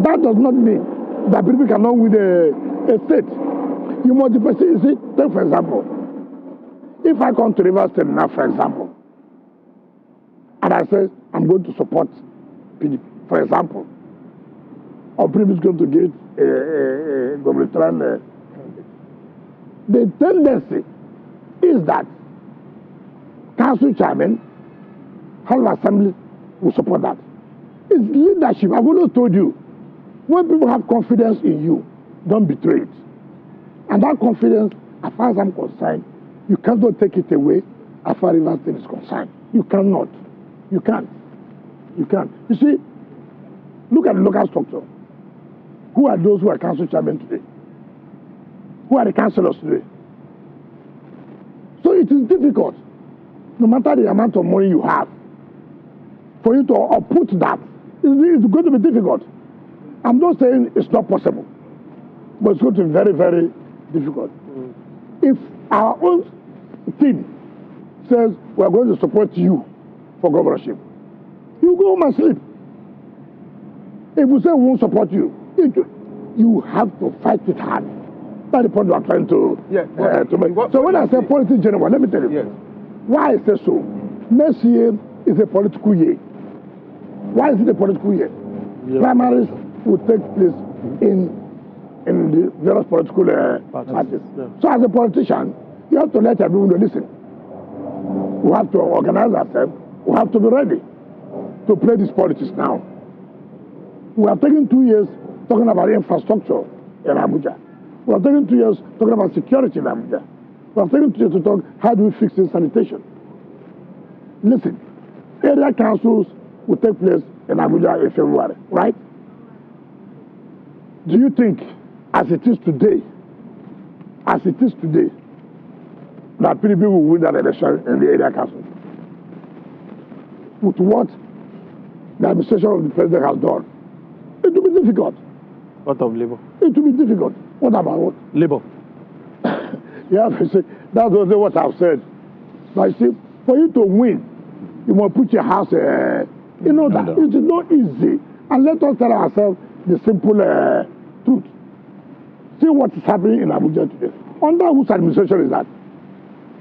That does not mean that PDP cannot win a state. You must see, take for example, if I come to River State now, for example, and I say I'm going to support PDP, for example, or PDP is going to get a gubernatorial the tendency is that council chairman, House of Assembly will support that. It's leadership. I've always told you, when people have confidence in you, don't betray it. And that confidence, as far as I'm concerned, you cannot take it away as far as River State is concerned. You cannot. You can't. You can't. You see, look at the local structure. Who are those who are council chairmen today? Who are the councillors today? So it is difficult, no matter the amount of money you have, for you to uproot that. It's going to be difficult. I'm not saying it's not possible, but it's going to be very, very difficult. If our own team says we're going to support you for governorship, you go home and sleep. If we say we won't support you, you have to fight it hard. That's the point we are trying to make. So when I say politics general, let me tell you why I say so. Next year is a political year. Why is it a political year? Primaries will take place in the various political parties. So as a politician, you have to let everyone know, listen, we have to organize ourselves, we have to be ready to play this politics now. We are taking 2 years talking about infrastructure in Abuja. We are taking 2 years talking about security in Abuja. We are taking 2 years to talk how do we fix the sanitation. Listen, area councils will take place in Abuja in February, right? Do you think, as it is today, that PDP will win that election in the area council? With what the administration of the president has done, it will be difficult. What of Labour? It will be difficult. What about what? Labour. Yeah, that's also what I've said. But you see, for you to win, you must put your house, you know that it is not easy. And let us tell ourselves the simple truth. See what is happening in Abuja today. Under whose administration is that?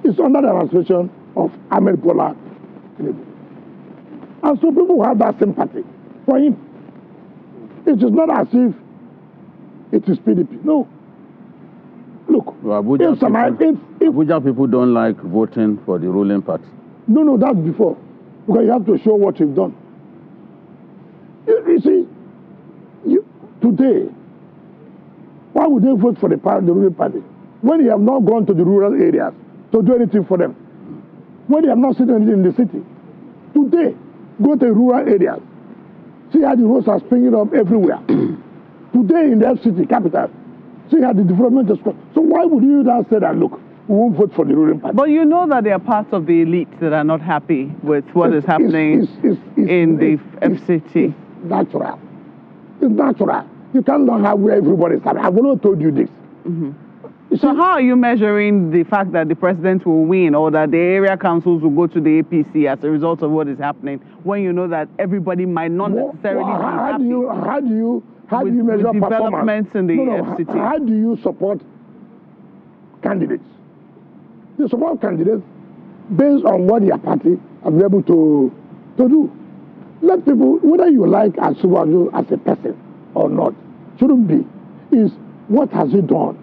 It's under the administration of Ahmed Bola Tinubu. And so people have that sympathy for him. It is not as if it is PDP. No. Look, well, Abuja people don't like voting for the ruling party. No, that's before. Because you have to show what you've done. You see, today, why would they vote for the ruling party? When you have not gone to the rural areas to do anything for them. When you have not seen anything in the city. Today, go to rural areas. See how the roads are springing up everywhere. Today in the FCT capital, see how the development is going. So why would you now say that, look, we won't vote for the ruling party. But you know that there are parts of the elite that are not happy with what is happening in the FCT. It's natural. It's natural. You cannot have where everybody's happy. I've already told you this. So how are you measuring the fact that the president will win or that the area councils will go to the APC as a result of what is happening when you know that everybody might not necessarily be happy? How do you measure with developments in the FCT? How do you support candidates? You support candidates based on what your party have been able to do. Let people, whether you like Asuwaju as a person or not, shouldn't be, is what has he done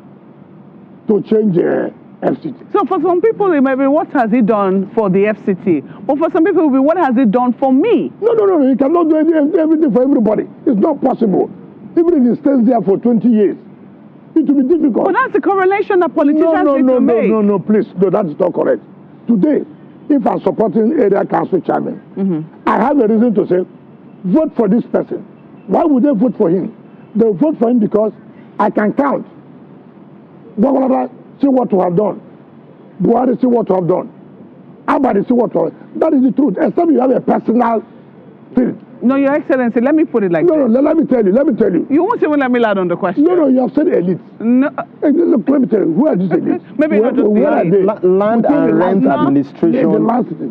to change FCT? So for some people it may be what has he done for the FCT, but for some people it will be what has he done for me? No, you cannot do everything for everybody. It's not possible. Even if he stays there for 20 years, it will be difficult. But that's the correlation that politicians need to make. No, please. No, that's not correct. Today, if I'm supporting area council chairman, I have a reason to say, vote for this person. Why would they vote for him? They'll vote for him because I can count. Gwagwalada, see what you have done. Buhari, see what you have done. Abadi, see what you have done. That is the truth. Except you have a personal thing. No, Your Excellency, let me put it like this. No, let me tell you. You won't even let me land on the question. No, you have said elite. No. Look, let me tell you, who are these elites? Maybe not just where are they? Land and rent administration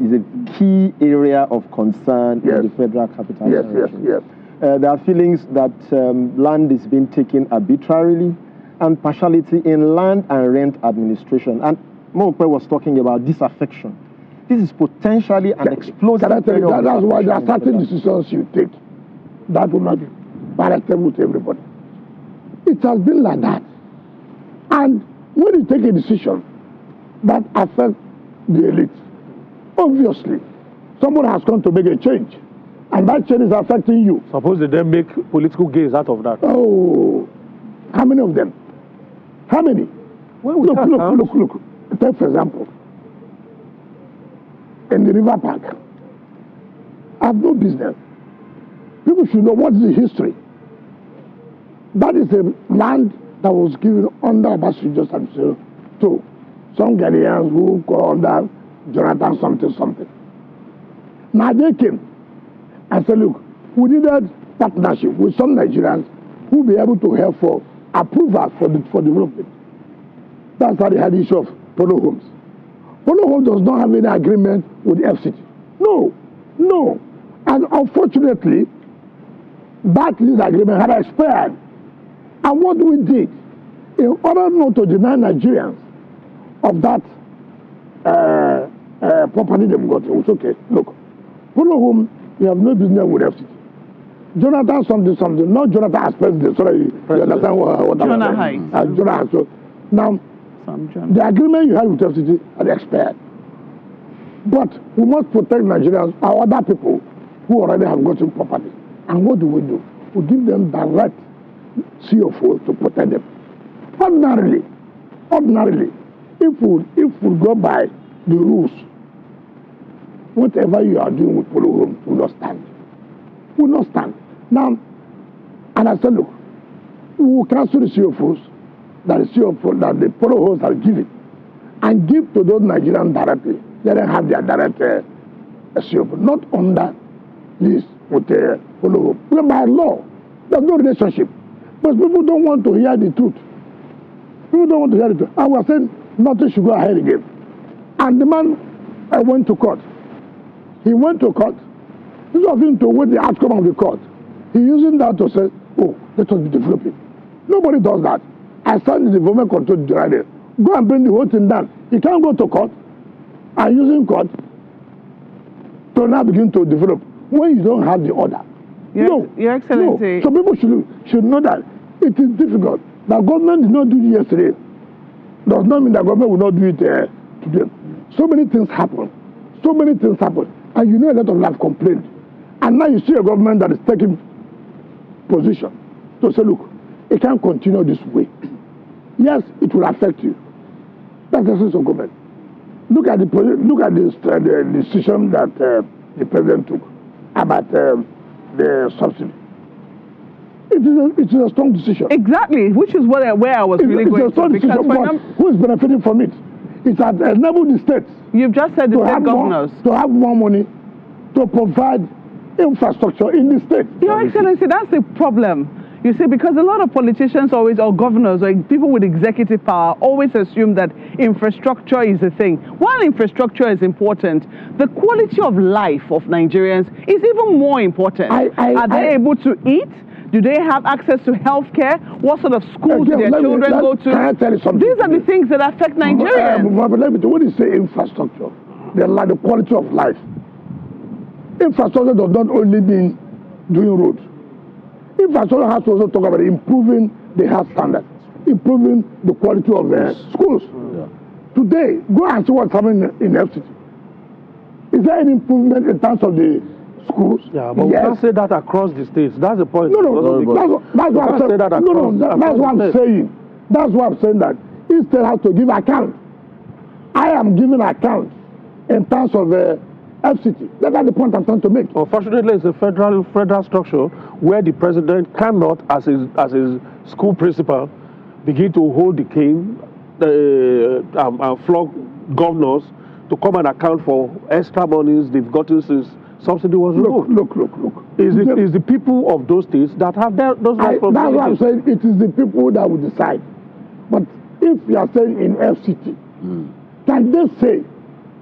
is a key area of concern in the Federal Capital Territory. Yes. There are feelings that land is being taken arbitrarily and partiality in land and rent administration. And Mope was talking about disaffection. This is potentially an explosive. That's why there are certain decisions you take that will not be palatable to everybody. It has been like that. And when you take a decision that affects the elite, obviously, someone has come to make a change. And that change is affecting you. Suppose they then make political gains out of that. Oh, how many of them? How many? Look. Take for example, in the river park, I have no business. People should know what is the history. That is a land that was given under Abasu Joseph to some Ghanaians who go under Jonathan something. Now they came and said, look, we needed partnership with some Nigerians who will be able to help for approval for development. That's how they had the issue of Polo Homes. Polo Homes does not have any agreement with the FCT. No. And unfortunately, that lease agreement had expired. And what we did, in order not to deny Nigerians of that property they've got, it was okay. Look, Polo Home, you have no business with FCT. Jonathan something, not Jonathan as president. Sorry, you understand what Jonah Heights. Jonah. So now, the agreement you had with FCT had expired. But we must protect Nigerians or other people who already have gotten property. And what do? We give them direct CFO to protect them. Ordinarily, if we go by the rules, whatever you are doing with Polo Home will not stand. Now, and I said, look, we will cancel the CFOs that the Polo Homes are giving and give to those Nigerians directly. Let them have their direct CFO, not under this with Polo Home. But by law, there's no relationship. But people don't want to hear the truth. I was saying nothing should go ahead again. And the man went to court. He went to court. Instead of him to wait the outcome of the court, he using that to say, oh, let us be developing. Nobody does that. I stand in the development control director. Go and bring the whole thing down. He can't go to court and using court to now begin to develop when you don't have the order. Your Excellency. No. So people should know that it is difficult. The government did not do it yesterday. Does not mean the government will not do it today. So many things happen. And you know a lot of them have complained. And now you see a government that is taking position to say, look, it can't continue this way. Yes, it will affect you. That's the sense of government. Look at the decision that the president took about the subsidy. It is a strong decision. Exactly, which is where I was really going to. It's a strong decision. Who is benefiting from it? It has enabled the states. You've just said the state governors. To have more money to provide infrastructure in the state. Your Excellency, that's the problem. You see, because a lot of politicians always, or governors, or people with executive power, always assume that infrastructure is a thing. While infrastructure is important, the quality of life of Nigerians is even more important. Are they able to eat? Do they have access to health care? What sort of schools do their children go to? Can I tell you something? These are the things that affect Nigerians. Let me tell you, when you say infrastructure, they're like the quality of life. Infrastructure does not only mean doing roads. Infrastructure has to also talk about improving the health standard, improving the quality of schools. Yeah. Today, go and see what's happening in FCT. Is there any improvement in terms of the schools? Yeah, but we can't say that across the states. That's the point. No, that's what I'm saying. That's what I'm saying. That's why I'm saying that each state has to give account. I am giving account in terms of FCT. That's the point I'm trying to make. Unfortunately, it's a federal structure where the president cannot, as his school principal, begin to hold the cane and flog governors to come and account for extra monies they've gotten since subsidy was removed. Look. It's the people of those states that have those responsibilities. That's what I'm saying. It is the people that will decide. But if you are saying in FCT, can they say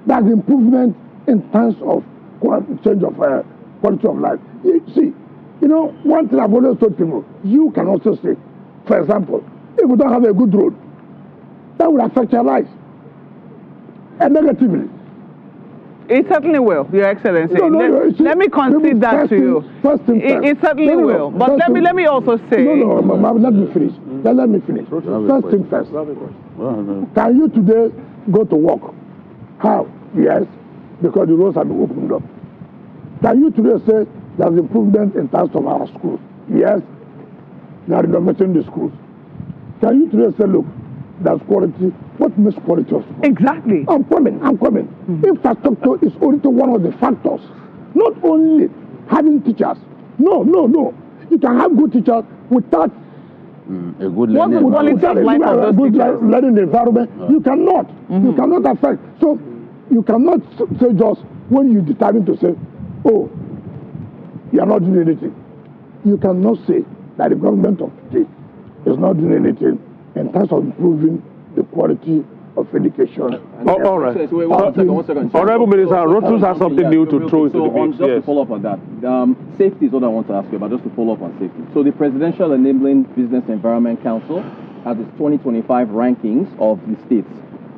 that improvement in terms of change of quality of life? See, one thing I've always told people, you can also say, for example, if you don't have a good road, that will affect your life. And negatively. It certainly will, Your Excellency. Let me concede that to you. It certainly will. But let me also say... let me finish. Let me finish. First thing first. Can you today go to work? How? Yes, because the roads have been opened up. Can you today say there's improvement in terms of our schools? Yes, they are renovating the schools. Can you today say, look, there's quality? What makes quality of school? Exactly. I'm coming. Infrastructure is only one of the factors. Not only having teachers. No. You can have good teachers without a good learning environment. You cannot. You cannot affect. So you cannot say just when you determine to say, oh, you are not doing anything. You cannot say that the government of today is not doing anything in terms of improving the quality of education. All right. One second. Honorable Minister, Rotus has something new to throw into the mix. Just to follow up on that, safety is what I want to ask you about, just to follow up on safety. So the Presidential Enabling Business Environment Council has its 2025 rankings of the states.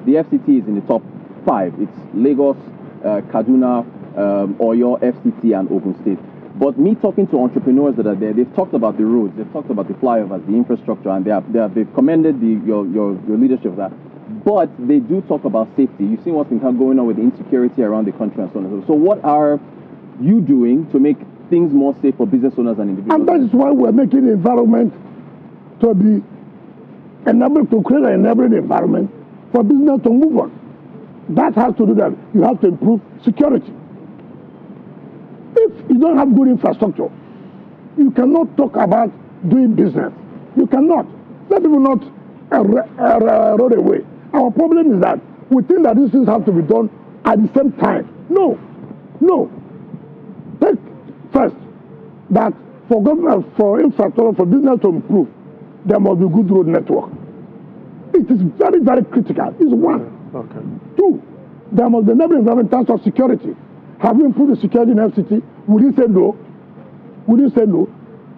The FCT is in the top 5. It's Lagos, Kaduna, Oyo, FCT, and Ogun State. But me talking to entrepreneurs that are there, they've talked about the roads, they've talked about the flyovers, the infrastructure, and they've commended your leadership of that. But they do talk about safety. You've seen what's been going on with the insecurity around the country and so on and so forth. So what are you doing to make things more safe for business owners and individuals? And that is why we're making the environment to be enabled, to create an enabling environment for business to move on. That has to do that. You have to improve security. If you don't have good infrastructure, you cannot talk about doing business. You cannot. Let people not roll away. Our problem is that we think that these things have to be done at the same time. No. Take first that for government, for infrastructure, for business to improve, there must be good road network. It is very, very critical. It's one. Okay. 2, there must be enabling environment in terms of security. Have we improved the security in FCT? Would you say no?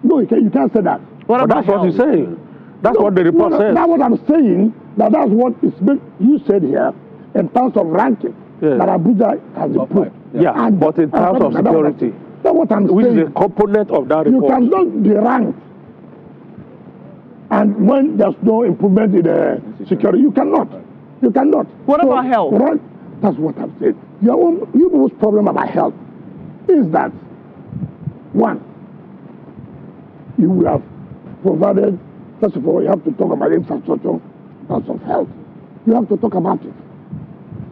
No, you can't say that. Well, that's what you're saying. That's what the report says. That's what I'm saying. That's what you said here in terms of ranking. Yes. That Abuja has improved. Yeah, but in terms of security. That's what I'm saying. Which is a component of that report. You cannot be ranked. And when there's no improvement in security, you cannot. What about health? Right? That's what I'm saying. Your people's problem about health is that, one, you will have provided, first of all, you have to talk about infrastructure in terms of health. You have to talk about it.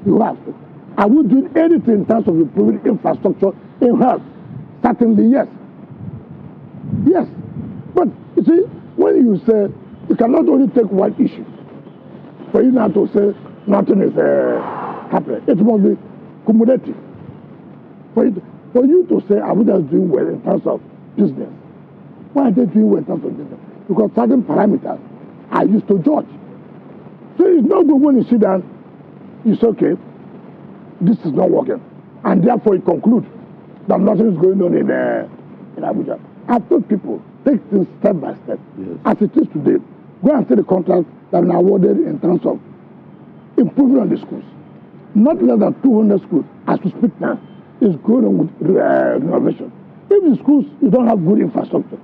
You have to. Are we doing anything in terms of improving infrastructure in health? Certainly, yes. Yes. But, you see, when you say, you cannot only take one issue. For you now to say, nothing is happening. It must be cumulative. For you to say Abuja is doing well in terms of business, why are they doing well in terms of business? Because certain parameters are used to judge. So it's not good when you sit down, you say, okay, this is not working. And therefore you conclude that nothing is going on in Abuja. I've told people, take things step by step. Yes. As it is today, go and see the contracts that are awarded in terms of improvement on the schools. Not less than 200 schools, as we speak now, is going on with renovation. If the schools, you don't have good infrastructure,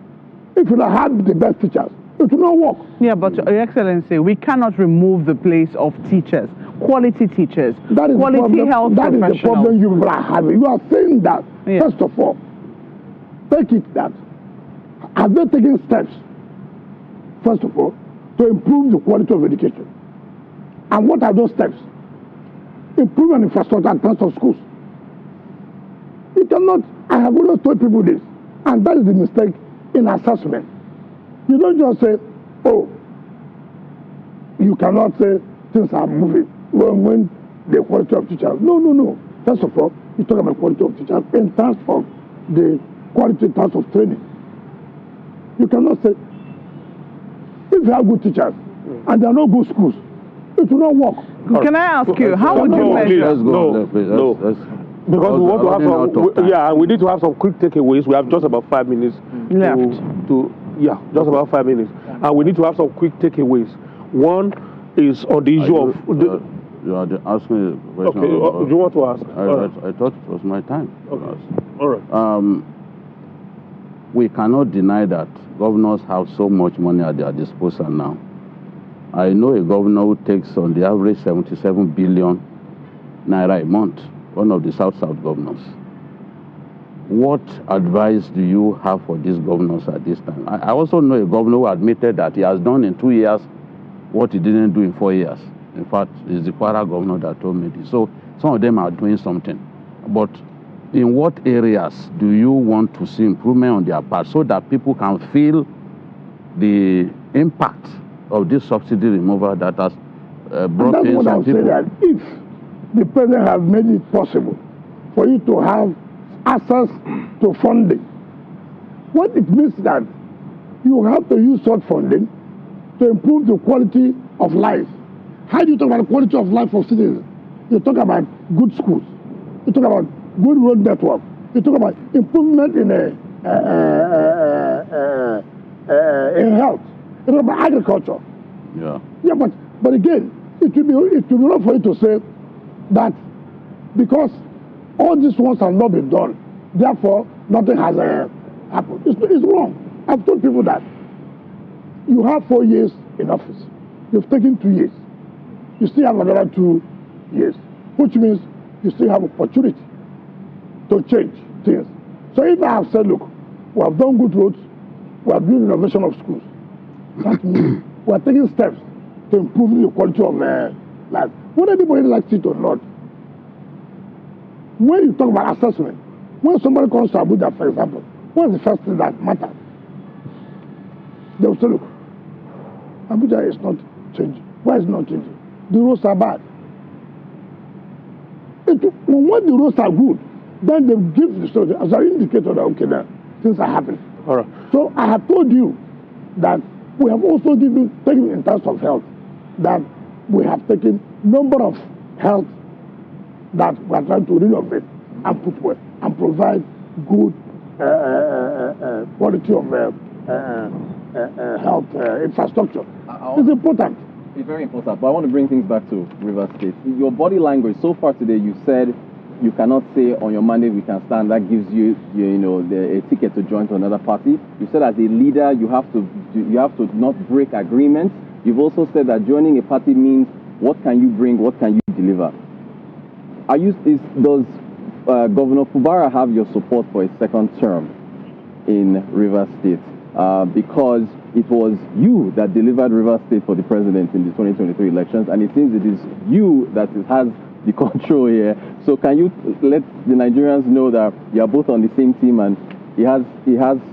if you don't have the best teachers, it will not work. Yeah, but Your Excellency, we cannot remove the place of teachers, quality teachers, quality health professionals. That is the problem you are having. You are saying that, first of all, take it that, have they taken steps, first of all, to improve the quality of education? And what are those steps? Improve infrastructure and terms of schools. You cannot, I have always told people this, and that is the mistake in assessment. You don't just say, oh, you cannot say things are moving when the quality of teachers. No. First of all, you talk about quality of teachers in terms of the quality in terms of training. You cannot say, if you have good teachers and there are no good schools, it will not work. Can I ask you, how would you measure? No. Because we want to have some, we need to have some quick takeaways. We have just about 5 minutes left. Just about 5 minutes. And we need to have some quick takeaways. One is on the issue of... You are asking a question. Okay, do you want to ask? I thought it was my time. Okay. All right. We cannot deny that governors have so much money at their disposal now. I know a governor who takes on the average 77 billion naira a month, one of the South-South governors. What advice do you have for these governors at this time? I also know a governor who admitted that he has done in 2 years what he didn't do in 4 years. In fact, it's the Kwara governor that told me this. So some of them are doing something. But in what areas do you want to see improvement on their part so that people can feel the impact of this subsidy removal that has brought in some people? That if the president has made it possible for you to have access to funding, what it means that you have to use such funding to improve the quality of life. How do you talk about the quality of life of citizens? You talk about good schools. You talk about good road network. You talk about improvement in health. You talk about agriculture. Yeah, but again, it will be wrong for you to say that because all these ones have not been done, therefore nothing has happened. It's wrong. I've told people that you have 4 years in office. You've taken 2 years. You still have another 2 years, which means you still have opportunity to change things. So if I have said, look, we have done good roads, we have done renovation of schools, that means we are taking steps to improve the quality of life. Whether anybody likes it or not, when you talk about assessment, when somebody comes to Abuja, for example, what's the first thing that matters? They will say, look, Abuja is not changing. Why is it not changing? The roads are bad. When the roads are good, then they give the story as an indicator that, okay, now things are happening. All right. So I have told you that we have also taken in terms of health, that we have taken number of health that we are trying to renovate and put well and provide good quality of health infrastructure. It's important. It's very important, but I want to bring things back to Rivers State. Your body language so far today, you said you cannot say on your mandate we can stand. That gives you a ticket to join to another party. You said as a leader you have to not break agreements. You've also said that joining a party means what can you bring, what can you deliver. Does Governor Fubara have your support for a second term in Rivers State? Because it was you that delivered Rivers State for the president in the 2023 elections, and it seems it is you that has the control here. So can you let the Nigerians know that you are both on the same team and he has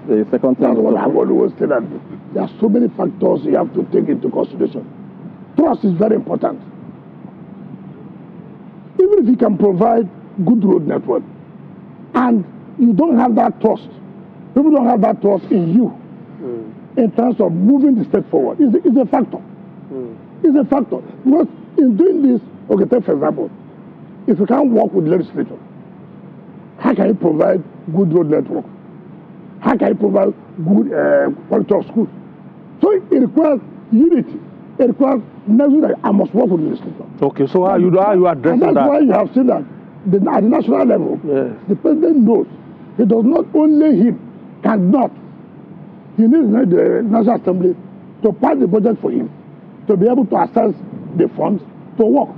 a second term? That's what I've always said, that there are so many factors you have to take into consideration. Trust is very important. if you can provide good road network and you don't have that trust, people don't have that trust in you in terms of moving the state forward, it's a factor. It's a factor. Because in doing this, okay, take for example, if you can't work with legislature, how can you provide good road network? How can you provide good quality of school? So it requires unity. It requires never that I must work with the legislature. Okay, so how you addressing that? And that's why you have seen that at the national level, the president knows he does not only cannot. He needs the National Assembly to pass the budget for him, to be able to access the funds to work.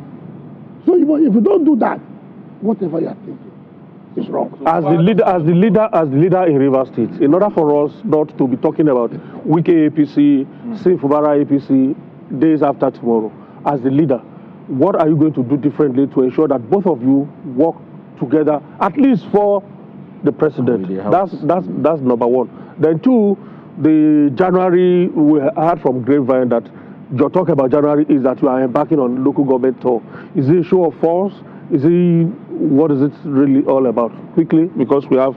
So if you don't do that, whatever you are thinking is wrong. As the leader in Rivers State, in order for us not to be talking about Wike APC, Fubara APC days after tomorrow, as the leader, what are you going to do differently to ensure that both of you work together, at least for the president? That's number one. Then two, the January, we heard from Grapevine that your talk about January is that you are embarking on local government tour. Is it a show of force? What is it really all about? Quickly, because we have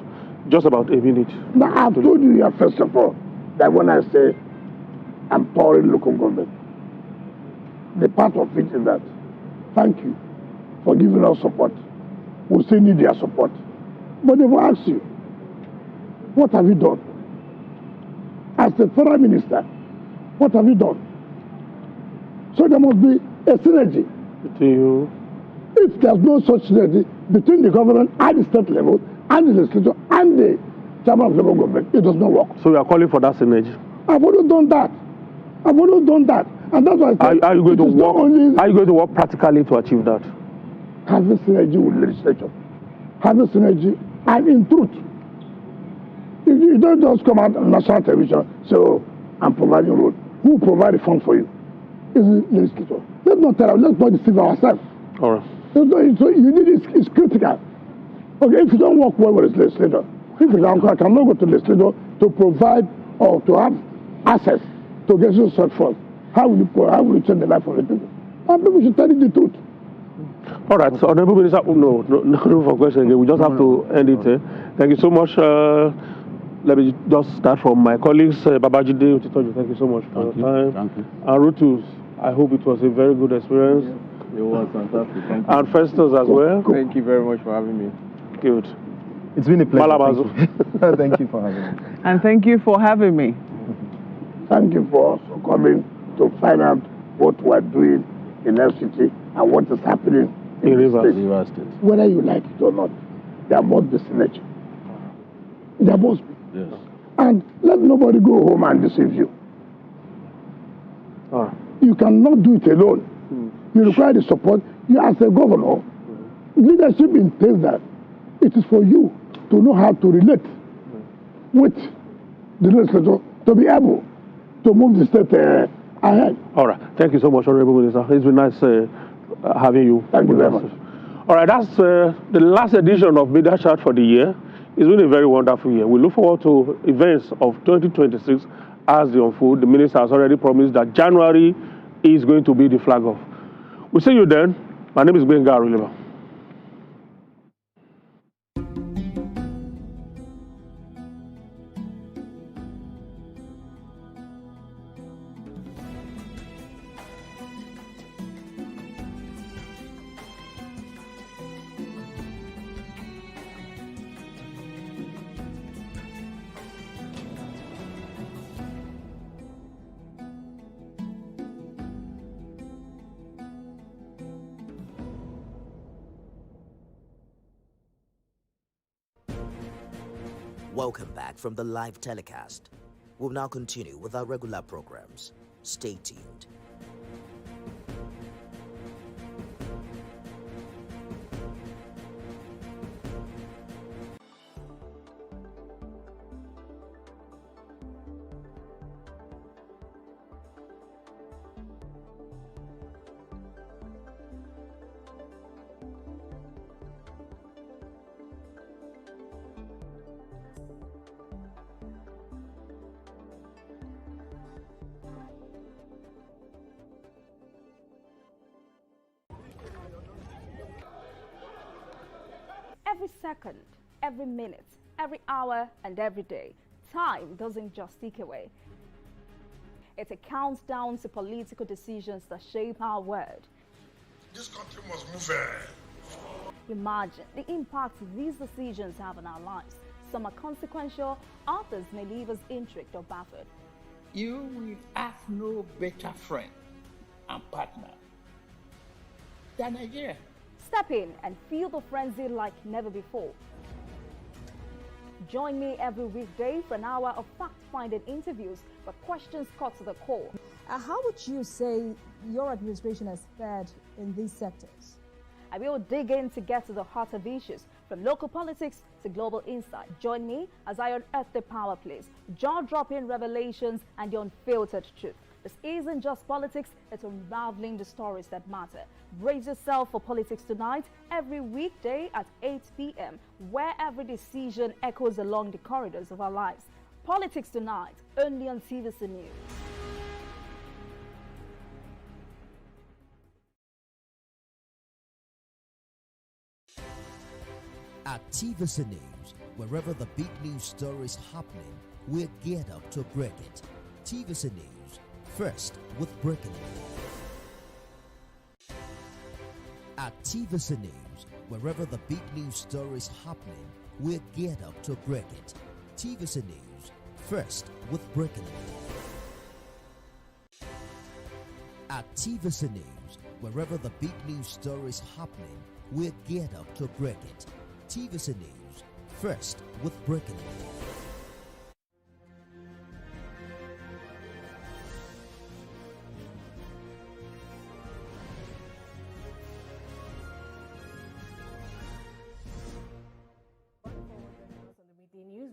just about a minute. Now, I've told you here, first of all, that when I say I'm touring local government, the part of it is that, thank you for giving us support. We still need your support. But they will ask you, what have you done? As the foreign minister, what have you done? So there must be a synergy. If there's no such synergy between the government at the state level and the legislature and the chairman of local government, it does not work. So you are calling for that synergy? I've already done that. And that's why I said, are you going to work practically to achieve that? Having synergy with legislature. Having synergy, and in truth, you don't just come out on national television, so I'm providing road. Who provide the fund for you? Is the legislature. Let's not deceive ourselves. All right. So you need it's critical. Okay, if you don't work well with the legislature, if you don't, I cannot go to the legislature to provide or to have access to get you such funds. How will you change the life of the people? And people should tell you the truth. All right, so Honorable Minister, no for question again. We just have to end it here. Thank you so much. Let me just start from my colleagues. Babajide Otitoju, thank you so much for your time. Thank you. And Rutus, I hope it was a very good experience. Yes, it was fantastic. Thank you. And Festus as well. Thank you very much for having me. Good. It's been a pleasure. Malabazu. Thank you for having me. And thank you for having me. Thank you for also coming to find out what we're doing in FCT and what is happening in Rivers State. Whether you like it or not, there must be synergy. There must be. Yes. And let nobody go home and deceive you. You cannot do it alone. You require the support. You as a governor, leadership entails that it is for you to know how to relate with the legislature to be able to move the state ahead. All right. Thank you so much, Honorable Minister. It's been nice having you. Thank you very much. All right, that's the last edition of Media Chat for the year. It's been a very wonderful year. We look forward to events of 2026 as they unfold. The minister has already promised that January is going to be the flag off. We'll see you then. My name is Benga Arulema. Welcome back from the live telecast. We'll now continue with our regular programs. Stay tuned. Every second, every minute, every hour, and every day, time doesn't just tick away. It's a countdown to political decisions that shape our world. This country must move. Imagine the impact these decisions have on our lives. Some are consequential, others may leave us intrigued or baffled. You will have no better friend and partner than Nigeria. Step in and feel the frenzy like never before. Join me every weekday for an hour of fact-finding interviews where questions cut to the core. How would you say your administration has fared in these sectors? I will dig in to get to the heart of issues, from local politics to global insight. Join me as I unearth the power plays, jaw-dropping revelations, and the unfiltered truth. This isn't just politics, it's unraveling the stories that matter. Brace yourself for Politics Tonight every weekday at 8 p.m., where every decision echoes along the corridors of our lives. Politics Tonight, only on TVC News. At TVC News, wherever the big news story is happening, we're geared up to break it. TVC News, first with breaking news. At TVC News, wherever the big news story is happening, we're geared up to break it. TVC News, first with breaking news. At TVC News, wherever the big news story is happening, we're geared up to break it. TVC News, first with breaking news.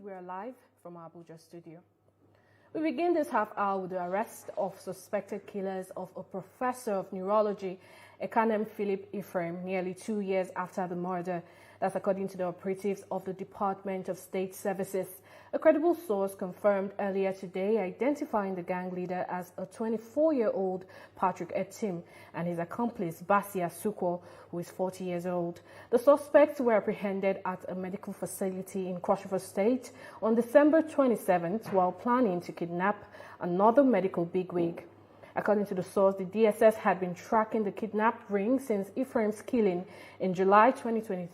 We are live from our Abuja studio. We begin this half hour with the arrest of suspected killers of a professor of neurology, Ekanem Philip Ephraim, nearly 2 years after the murder. That's according to the operatives of the Department of State Services. A credible source confirmed earlier today identifying the gang leader as a 24-year-old Patrick Etim and his accomplice Basia Sukwo, who is 40 years old. The suspects were apprehended at a medical facility in Cross River State on December 27th while planning to kidnap another medical bigwig. According to the source, the DSS had been tracking the kidnapped ring since Ephraim's killing in July 2023.